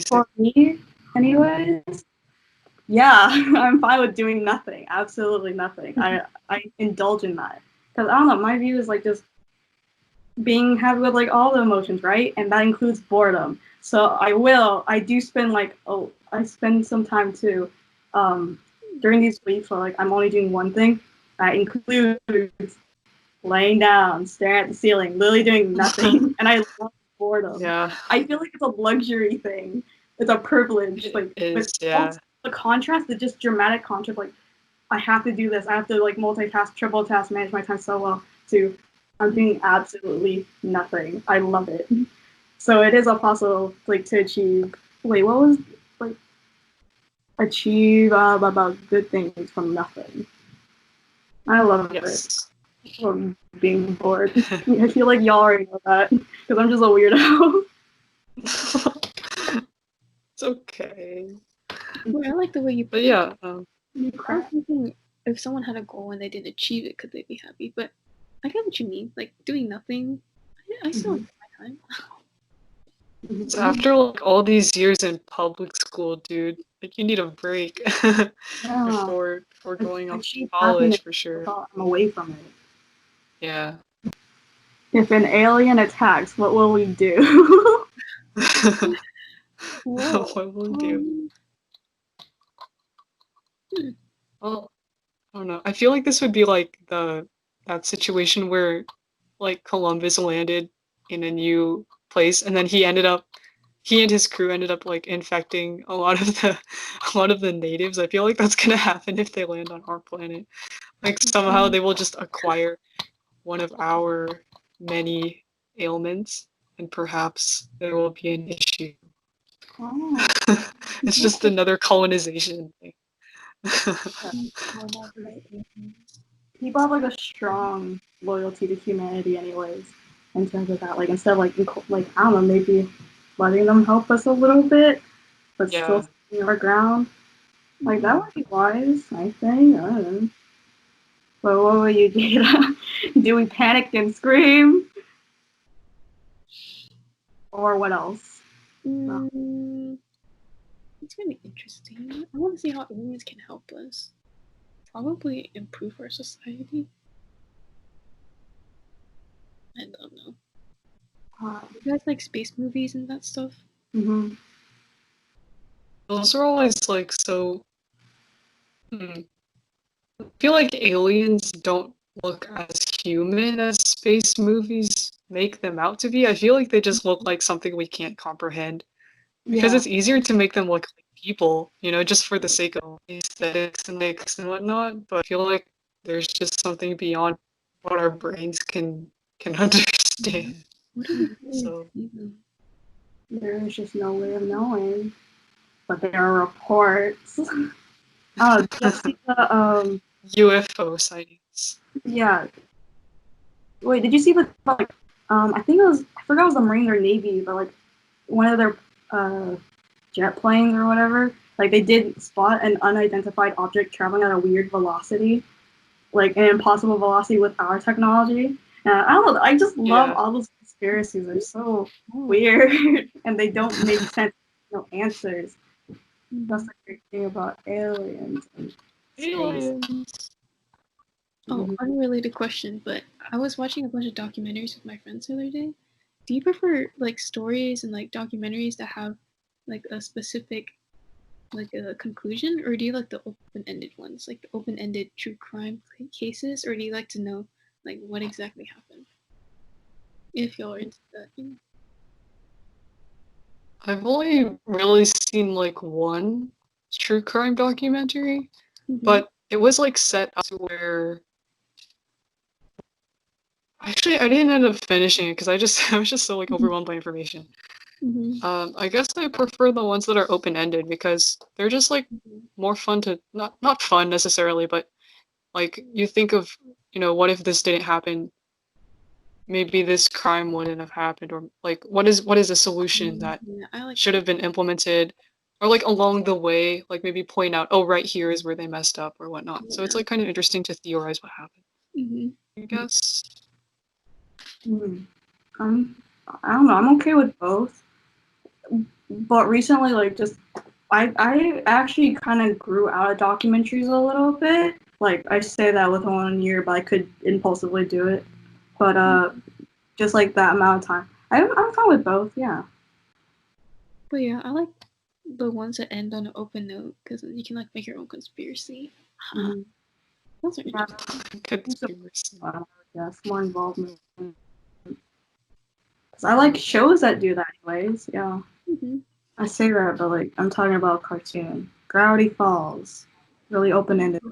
For me, anyways, yeah, I'm fine with doing nothing. Absolutely nothing. I indulge in that because I don't know. My view is like just being happy with like all the emotions, right? And that includes boredom. So I do spend I spend some time too during these weeks where like I'm only doing one thing. That includes laying down, staring at the ceiling, literally doing nothing. And I love boredom. Yeah. I feel like it's a luxury thing. It's a privilege. Like, It but is, yeah. the contrast, the just dramatic contrast, like I have to do this. I have to like multitask, triple task, manage my time so well to I'm doing absolutely nothing. I love it. So it is a possible like to achieve. Wait, what was like achieve about good things from nothing? I love it. Yes. From being bored. I feel like y'all already know that because I'm just a weirdo. It's okay. Well, I like the way you put But it. yeah, I was thinking if someone had a goal and they didn't achieve it, could they be happy? But I get what you mean. Like doing nothing, I still enjoy my time. it's after like all these years in public school, dude. Like you need a break Yeah. before going off to Achieve happiness college for sure. without I'm away from it. Yeah. If an alien attacks, what will we do? Whoa. What will we do? Well, I don't know. I feel like this would be like that situation where like Columbus landed in a new place and then he and his crew ended up like infecting a lot of the natives. I feel like that's gonna happen if they land on our planet. Like somehow they will just acquire one of our many ailments and perhaps there will be an issue. Oh, It's just another colonization thing. people have like a strong loyalty to humanity, anyways. In terms of that, like instead of like I don't know, maybe letting them help us a little bit, but Yeah. still standing our ground. Like that would be wise, I think. I don't know. But what would you do? Do we panic and scream? Or what else? It's gonna be interesting. I want to see how aliens can help us. Probably improve our society. I don't know. You guys like space movies and that stuff? Mm-hmm. Those are always like so. I feel like aliens don't look as human as space movies make them out to be. I feel like they just look like something we can't comprehend because Yeah. it's easier to make them look like people, just for the sake of aesthetics and mix and whatnot. But I feel like there's just something beyond what our brains can understand. What do we So see them? There is just no way of knowing. But there are reports. Oh, just see the UFO sightings. yeah. Wait, did you see the like I think it was I forgot it was the Marine or Navy, but like one of their jet planes or whatever, like they did spot an unidentified object traveling at a weird velocity, like an impossible velocity with our technology. And I don't know, I just love all those conspiracies. They're so weird and they don't make sense. No answers. That's the great thing about aliens and space. Aliens. Oh, unrelated question, but I was watching a bunch of documentaries with my friends the other day. Do you prefer like stories and like documentaries that have like a specific like a conclusion, or do you like the open-ended ones, like the open-ended true crime cases, or do you like to know like what exactly happened? If you're into that, I've only really seen like one true crime documentary, but it was like set up to where actually I didn't end up finishing it because I was just so like overwhelmed by information. I guess I prefer the ones that are open-ended because they're just like more fun to not fun necessarily, but like you think of, what if this didn't happen? Maybe this crime wouldn't have happened, or like what is a solution that I like should have been implemented, or like along the way, like maybe point out, oh, right here is where they messed up or whatnot. So it's like kind of interesting to theorize what happened. I guess. I don't know. I'm okay with both, but recently, like, just I actually kind of grew out of documentaries a little bit. Like, I say that with 1 year, but I could impulsively do it. But just like that amount of time. I'm fine with both. Yeah. But yeah, I like the ones that end on an open note because you can like make your own conspiracy. Mm-hmm. Those are Yeah. interesting. Conspiracy. Yes, more involvement. Because I like shows that do that, anyways. Yeah. Mm-hmm. I say that, but like I'm talking about a cartoon. Gravity Falls, really open-ended.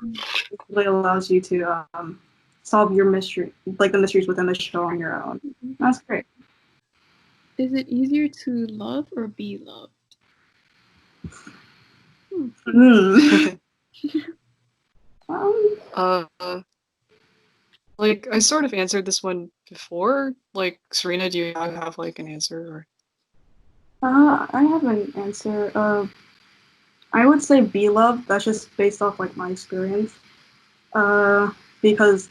It really allows you to solve your mystery, like the mysteries within the show on your own. Mm-hmm. That's great. Is it easier to love or be loved? Mm. Like I sort of answered this one before. Like Cerina, do you have like an answer? I have an answer. I would say be loved. That's just based off like my experience. Because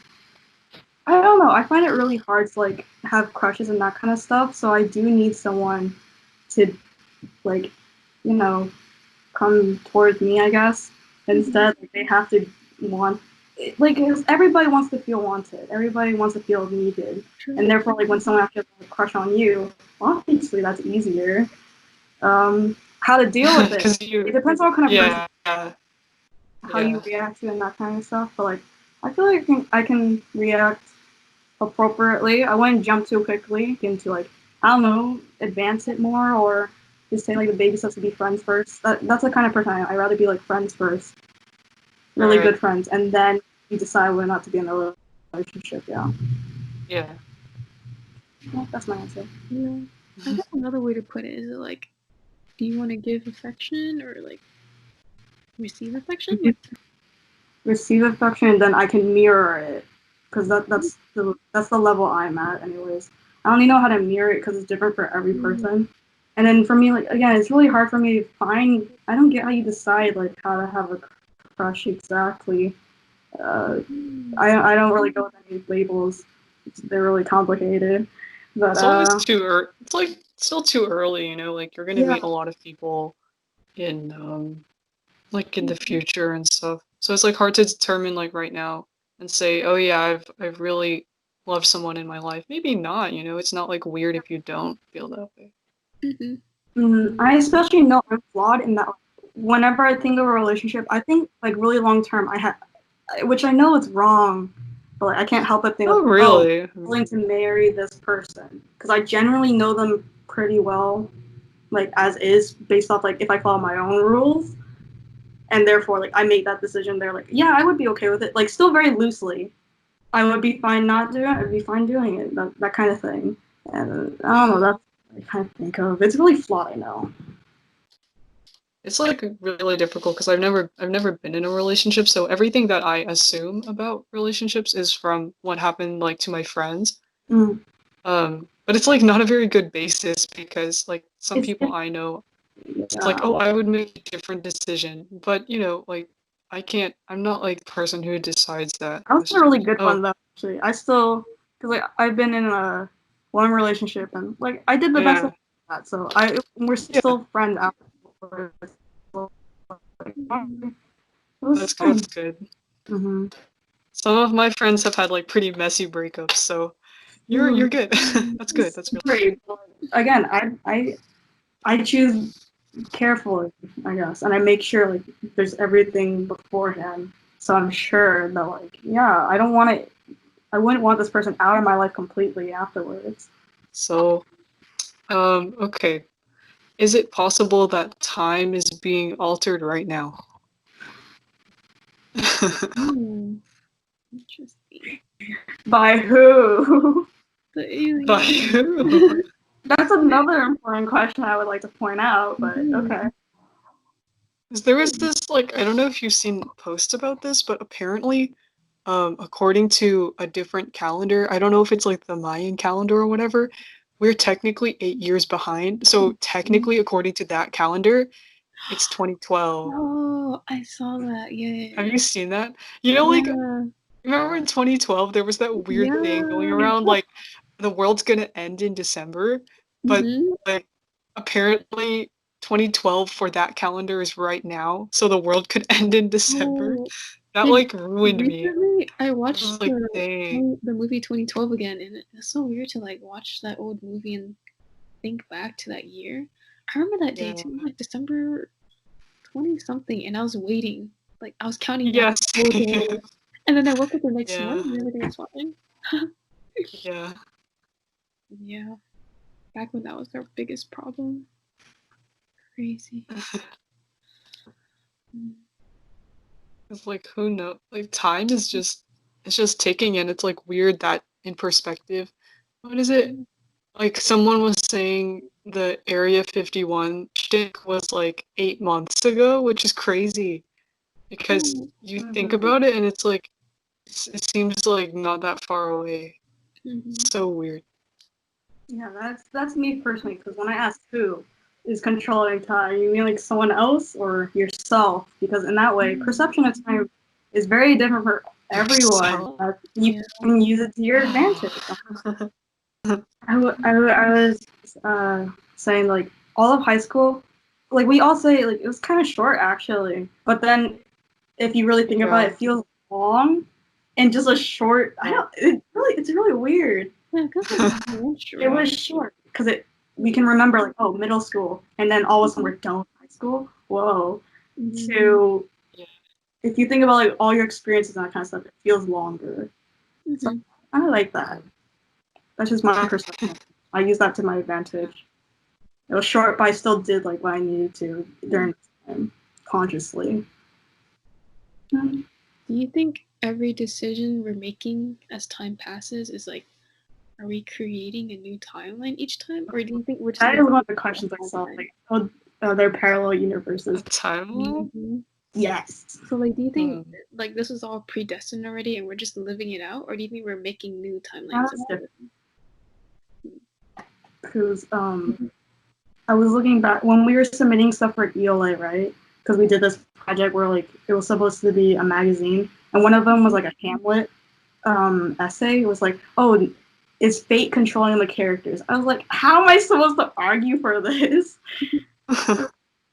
I don't know. I find it really hard to like have crushes and that kind of stuff. So I do need someone to like, you know, come towards me. I guess instead like, they have to want. Like 'cause everybody wants to feel wanted. Everybody wants to feel needed, True. and therefore, like when someone actually has a crush on you, obviously that's easier. How to deal with it? It depends on what kind of person, how you react to and that kind of stuff. But like, I feel like I can react appropriately. I wouldn't jump too quickly into like I don't know, advance it more or just say like the baby steps to be friends first. That's the kind of person I'd rather be like friends first, really Right. good friends, and then you decide whether or not to be in a relationship. Yeah. Yeah. Well, that's my answer. Yeah. I guess another way to put it is it like, do you want to give affection or like receive affection? Receive affection, and then I can mirror it, because that's the level I'm at, anyways. I only know how to mirror it because it's different for every person. And then for me, like again, it's really hard for me to find. I don't get how you decide like how to have a crush exactly. I don't really go with any labels. They're really complicated. But It's always too early. It's like still too early, you know. Like you're gonna meet a lot of people in like in the future and stuff. So it's like hard to determine like right now and say, oh yeah, I've really loved someone in my life. Maybe not, you know. It's not like weird if you don't feel that way. I especially know I'm flawed in that. Whenever I think of a relationship, I think like really long term. Which I know is wrong, but like, I can't help but think, Oh like, really? I'm willing to marry this person because I generally know them pretty well, like as is based off like if I follow my own rules, and therefore like I make that decision. They're like, yeah, I would be okay with it, like still very loosely. I would be fine not doing it. I'd be fine doing it. That kind of thing. And I don't know. That's what I kind of think of. It's really flawed, I know. It's like really difficult because I've never been in a relationship, so everything that I assume about relationships is from what happened like to my friends. Mm. But it's like not a very good basis because like some people I know, it's like, Yeah. oh, I would make a different decision, but you know, like I'm not like the person who decides that. That was It's a just really like, good oh, one though. Actually, I still because like I've been in a one relationship and like I did the best yeah, of that. So we're yeah, still friends afterwards. Like, it was that's good. fun. That's good. Mm-hmm. Some of my friends have had like pretty messy breakups, so you're good. That's good. That's really Great. Again, I choose carefully, I guess, and I make sure like there's everything beforehand, so I'm sure that like yeah, I don't want it. I wouldn't want this person out of my life completely afterwards. so. Okay. Is it possible that time is being altered right now? Interesting. By who? The alien. By who? That's another important question I would like to point out, but okay. There was this, like, I don't know if you've seen posts about this, but apparently, according to a different calendar, I don't know if it's like the Mayan calendar or whatever, we're technically 8 years behind. So technically, according to that calendar, it's 2012. Oh, I saw that. Yeah. Have you seen that? You know, like, Yeah. remember in 2012, there was that weird thing going Yeah. around, like, the world's gonna end in December, but, like, apparently 2012 for that calendar is right now, so the world could end in December. Oh, That Like, like ruined me. recently, I I watched was like, dang. the movie 2012 again, and it's so weird to like watch that old movie and think back to that year. I remember that day Yeah. too, like December 20 something, and I was waiting, like I was counting down Yes. the whole day, and then I woke up the next Yeah. morning and everything was fine. Yeah. Yeah, back when that was our biggest problem. Crazy. Mm. It's like who knows? Like time is just it's just ticking, and it's like weird that in perspective. What is it? Like someone was saying the Area 51 shtick was like 8 months ago, which is crazy because Oh, you think about it and it's like it seems like not that far away. mhm. It's so weird. Yeah, that's me personally. Because when I ask who is controlling time, you mean like someone else or yourself? Because in that way, perception of time is very different for everyone. So- You Yeah. can use it to your advantage. I was saying like all of high school, like we all say like it was kind of short actually, but then if you really think about it, Yeah. it feels long and just a short. I don't. It's really weird. Yeah, because like It was short because we can remember like oh middle school and then all of a sudden we're done with high school. Whoa. Mhm. To Yeah. if you think about like all your experiences and that kind of stuff, it feels longer. So Mhm. I like that. That's just my perception. I use that to my advantage. It was short, but I still did like what I needed to during the time consciously. Do you think every decision we're making as time passes is like, are we creating a new timeline each time, or do you think we're just That is living one of the questions I saw. Like, oh, they're parallel A universes. timeline? Mhm. Yes. So like, do you think Hmm. like this is all predestined already and we're just living it out, or do you think we're making new timelines? That's different. Because I was looking back when we were submitting stuff for ELA, right? Because we did this project where like it was supposed to be a magazine, and one of them was like a Hamlet essay. It was like, oh, is fate controlling the characters? I was like, how am I supposed to argue for this?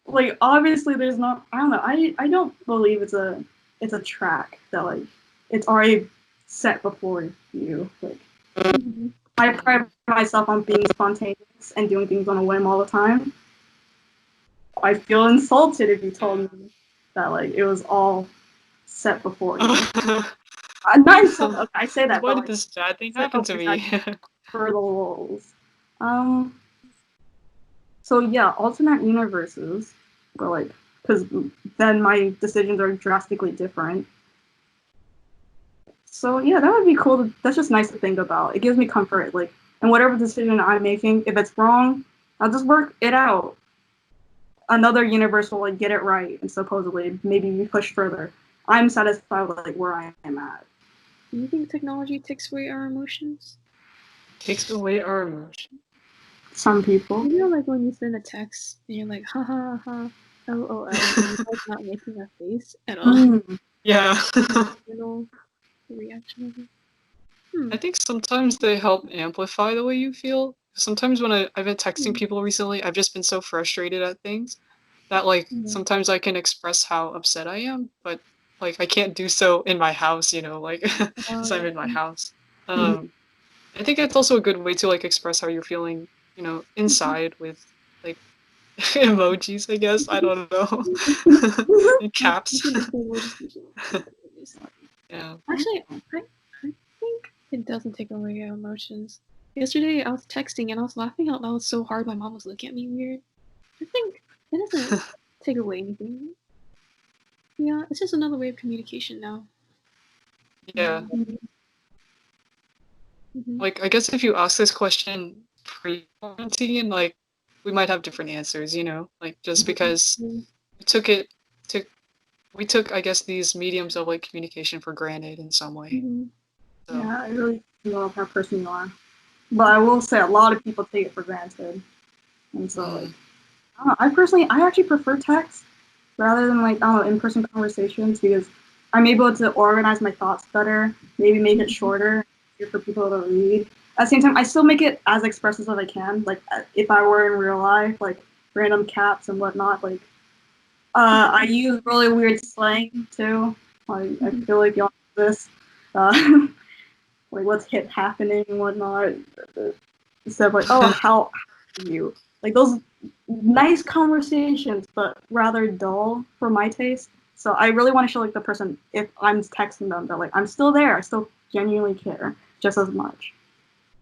Like, obviously, there's not. I don't know. I don't believe it's a track that like it's already set before you. Like, Mhm. I pride myself on being spontaneous and doing things on a whim all the time. I feel insulted if you told me that like it was all set before you. Not insulted. Okay, I say that, Why but did like this bad thing set happen before to you me? for the roles. Um. So yeah, alternate universes, but like because then my decisions are drastically different. So yeah, that would be cool. That's just nice to think about. It gives me comfort. Like, and whatever decision I'm making, if it's wrong, I'll just work it out. Another universe will like get it right, and supposedly maybe we push further. I'm satisfied with like where I am at. Do you think technology takes away our emotions? Takes away our emotion. Some people. You know, like when you send a text and you're like, ha ha ha, LOL, and you're like not making a face at all. Mm. Yeah. You know, the reaction of it. Hmm. I think sometimes they help amplify the way you feel. Sometimes when I've been texting Hmm. people recently, I've just been so frustrated at things that like Yeah. sometimes I can express how upset I am, but like I can't do so in my house, like because I'm in my house. Mhm. Um, I think it's also a good way to like express how you're feeling, inside with like emojis, I guess. I don't know. In You caps. can just say emojis usually. Yeah. Actually, I think it doesn't take away our emotions. Yesterday, I was texting and I was laughing out loud so hard my mom was looking at me weird. I think it doesn't take away anything. Yeah, it's just another way of communication now. Yeah. Mm-hmm. Like I guess if you ask this question pre-quarantine, like we might have different answers, like just because Mm-hmm. we took it to we took I guess these mediums of like communication for granted in some way. Mm-hmm. So Yeah, I really know how person you are. But I will say a lot of people take it for granted. And so like mm, I don't know, I actually prefer text rather than like I don't know in-person conversations because I'm able to organize my thoughts better, maybe make it shorter, easier for people to read. At the same time, I still make it as expressive as I can. Like if I were in real life, like random caps and whatnot. Like I use really weird slang too. I feel like y'all know this. Uh, like what's happening and whatnot. Instead of like, oh, how are you? Like those nice conversations, but rather dull for my taste. So I really want to show like the person, if I'm texting them, that like I'm still there. I still genuinely care just as much.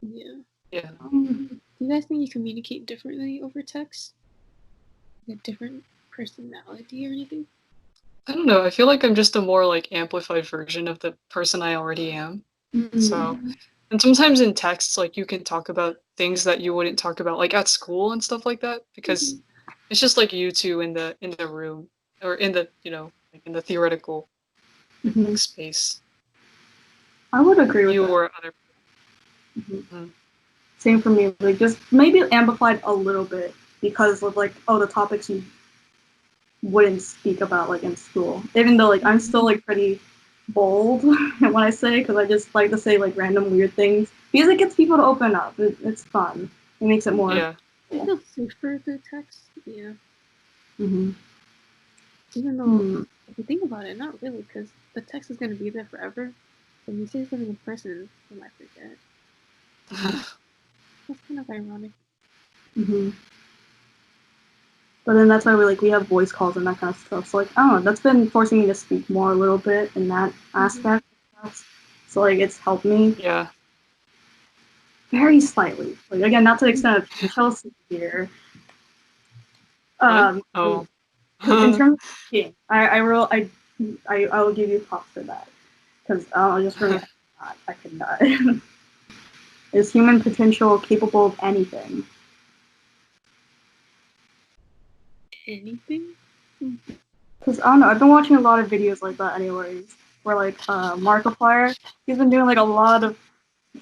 Yeah. Yeah. Do you guys think you communicate differently over text? Like a different personality or anything? I don't know. I feel like I'm just a more like amplified version of the person I already am. So, and sometimes in texts, like you can talk about things that you wouldn't talk about, like at school and stuff like that, because it's just like you two in the room or in the like in the theoretical like, space. I would agree with You that. or other. Same for me. Like just maybe amplified a little bit because of like the topics you wouldn't speak about like in school. Even though like I'm still like pretty bold when I say, because I just like to say like random weird things because it gets people to open up. It's fun. It makes it more. Yeah. I feel safer through text. Yeah. Mm-hmm. Even though if you think about it, not really, because the text is gonna be there forever. When you say something in person, you might forget. That's kind of ironic. Mm-hmm. But then that's why we have voice calls and that kind of stuff. So like I don't know, that's been forcing me to speak more a little bit in that aspect. So like it's helped me. Yeah. Very slightly. Like again, not to the extent of Chelsea here. Oh. In terms of speaking, I will give you props for that. Because just for me, I could not. Is human potential capable of anything? Anything? Because I don't know, I've been watching a lot of videos like that anyways, where like Markiplier, he's been doing like a lot of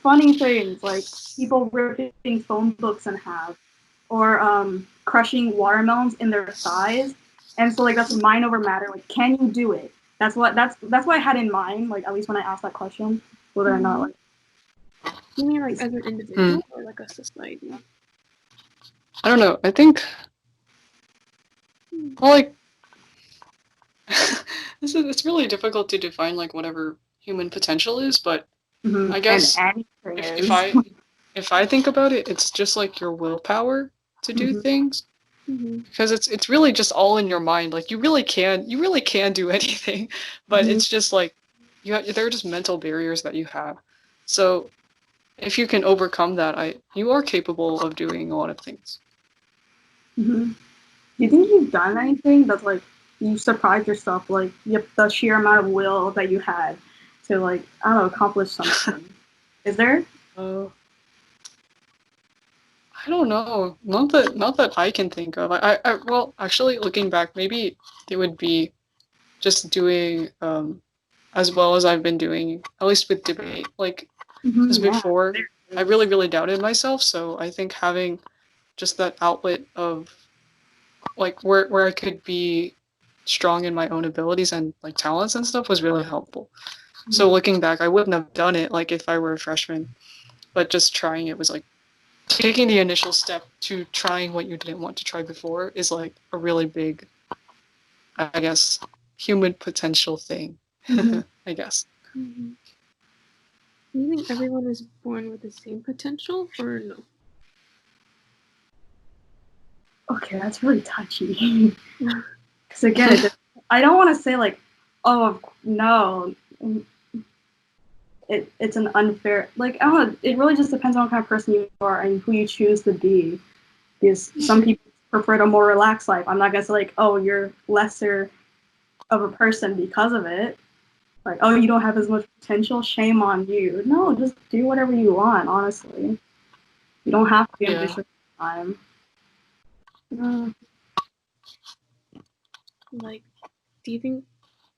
funny things, like people ripping phone books in half, or crushing watermelons in their thighs. And so like that's mind over matter. Like, can you do it? That's what I had in mind, like at least when I asked that question, whether or not like You mean like as an individual or like a society? I don't know. I think well, like it's really difficult to define like whatever human potential is, but I guess if I think about it, it's just like your willpower to do things. Because it's really just all in your mind. Like you really can do anything, but it's just like there are just mental barriers that you have. So if you can overcome that, you are capable of doing a lot of things. Do you think you've done anything that's like you surprised yourself, like the sheer amount of will that you had to like I don't know accomplish something? Is there? I don't know. Not that I can think of. Well, actually, looking back, maybe it would be just doing as well as I've been doing, at least with debate. Like, because before, I really, really doubted myself. So I think having just that outlet of like where I could be strong in my own abilities and like talents and stuff was really helpful. So looking back, I wouldn't have done it like if I were a freshman, but just trying it was like taking the initial step to trying what you didn't want to try before is like a really big, I guess, human potential thing. I guess. Do you think everyone is born with the same potential or no? Okay, that's really touchy. Because again, I don't want to say like, oh no, it's an unfair like I don't know. It really just depends on what kind of person you are and who you choose to be. Because some people prefer a more relaxed life. I'm not gonna say like, oh, you're lesser of a person because of it. Like, oh, you don't have as much potential. Shame on you. No, just do whatever you want. Honestly, you don't have to be ambitious all the time. Like, do you think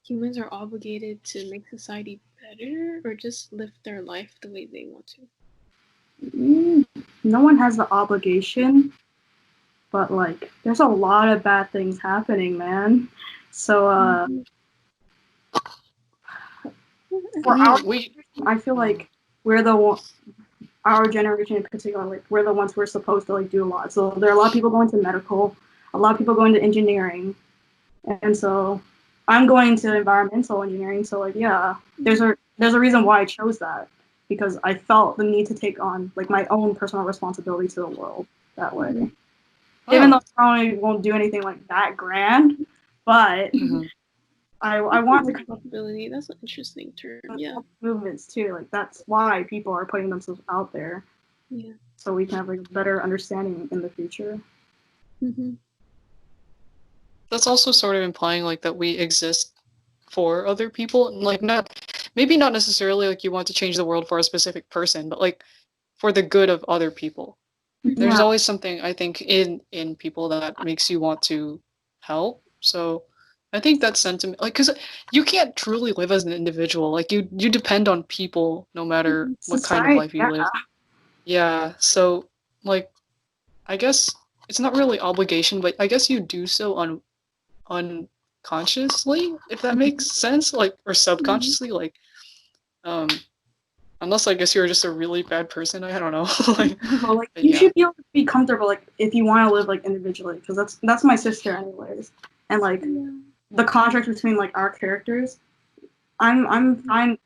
humans are obligated to make society better or just live their life the way they want to? No one has the obligation, but like there's a lot of bad things happening, man. So I feel like we're our generation in particular, like we're the ones who are supposed to like do a lot. So there are a lot of people going to medical, a lot of people going to engineering, and so I'm going to environmental engineering, so like yeah, there's a reason why I chose that, because I felt the need to take on like my own personal responsibility to the world that way. Even though I probably won't do anything like that grand, but I want to responsibility. That's an interesting term. Yeah. movements too. Like that's why people are putting themselves out there. Yeah. So we can have like a better understanding in the future. That's also sort of implying like that we exist for other people, and like maybe not necessarily like you want to change the world for a specific person, but like for the good of other people. There's always something I think in people that makes you want to help. So I think that sentiment, like, because you can't truly live as an individual. Like you depend on people no matter what kind of life you live. Yeah. So like, I guess it's not really obligation, but I guess you do so unconsciously, if that makes sense, like, or subconsciously, like, unless I guess you're just a really bad person. I don't know. Like, well, like you should be able to be comfortable, like if you want to live like individually, because that's my sister anyways, and like the contrast between like our characters, I'm fine.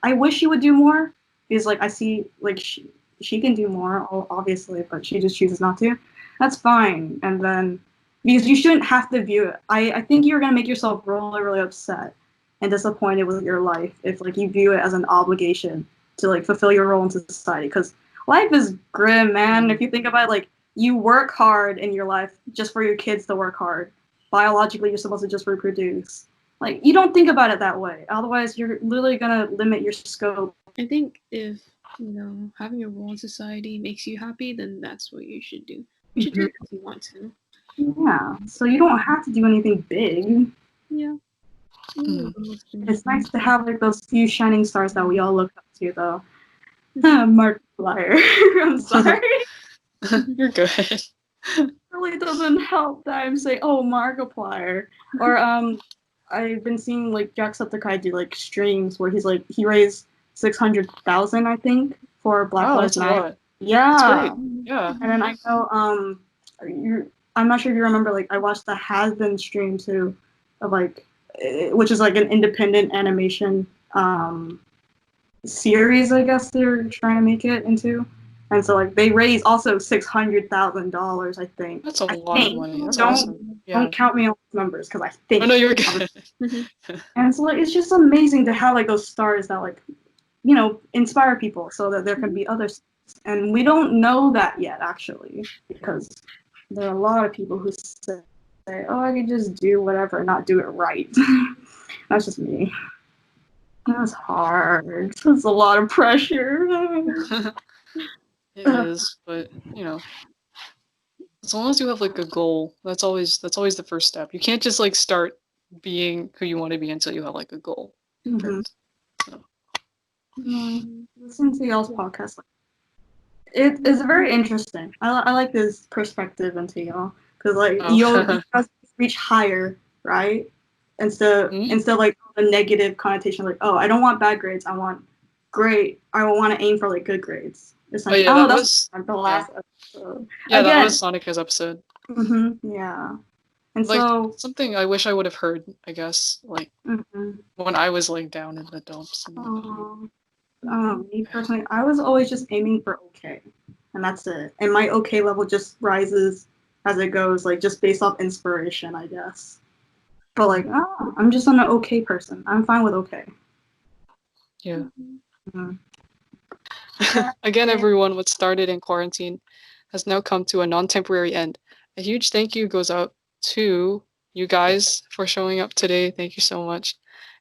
I wish she would do more, because like I see like she can do more obviously, but she just chooses not to. That's fine. And then because you shouldn't have to view it. I think you're gonna make yourself really really upset and disappointed with your life if like you view it as an obligation to like fulfill your role in society, because life is grim, man. If you think about it, like you work hard in your life just for your kids to work hard. Biologically you're supposed to just reproduce. Like you don't think about it that way, otherwise you're literally gonna limit your scope. I think if having a role in society makes you happy, then that's what you should do. You should do it if you want to. Yeah, so you don't have to do anything big. Yeah. It's nice to have like those few shining stars that we all look up to, though. Markiplier. I'm sorry. You're good. It really doesn't help that I'm saying, oh, Markiplier. Or I've been seeing like Jacksepticeye do like streams where he's like he raised 600,000 I think for Black Lives Matter. Yeah. That's great. Yeah. And then I know I'm not sure if you remember, like I watched the Has Been stream too, of like which is like an independent animation series, I guess they're trying to make it into. And so like they raised also $600,000, I think. That's a lot of money. That's don't, awesome. Yeah. Don't count me on those numbers because I think. Oh no, you're good. And so like it's just amazing to have like those stars that like inspire people so that there can be others. And we don't know that yet, actually, because there are a lot of people who say, oh, I can just do whatever and not do it right. That's just me. That's hard. It's a lot of pressure. It is, but as long as you have like a goal, that's always the first step. You can't just like start being who you want to be until you have like a goal. Listen to y'all's podcast. It is very interesting. I like this perspective into y'all, because like you guys reach higher, right? Instead of like the negative connotation, like, oh, I don't want bad grades, I want great. I want to aim for like good grades. It's like, that was the last episode. Yeah, that was Sonica's episode. Yeah. And like, so something I wish I would have heard, I guess, like when I was laying down in the dumps. Me personally, I was always just aiming for okay, and that's it. And my okay level just rises as it goes, like just based off inspiration, I guess. But like, I'm just an okay person. I'm fine with okay. Yeah. Again, everyone, what started in quarantine has now come to a non-temporary end. A huge thank you goes out to you guys for showing up today. Thank you so much.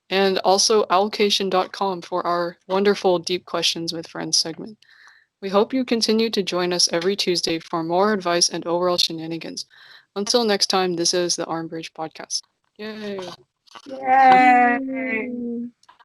And also allocation.com for our wonderful Deep Questions with Friends segment. We hope you continue to join us every Tuesday for more advice and overall shenanigans. Until next time, this is the Armbridge Podcast. Yay! Yay!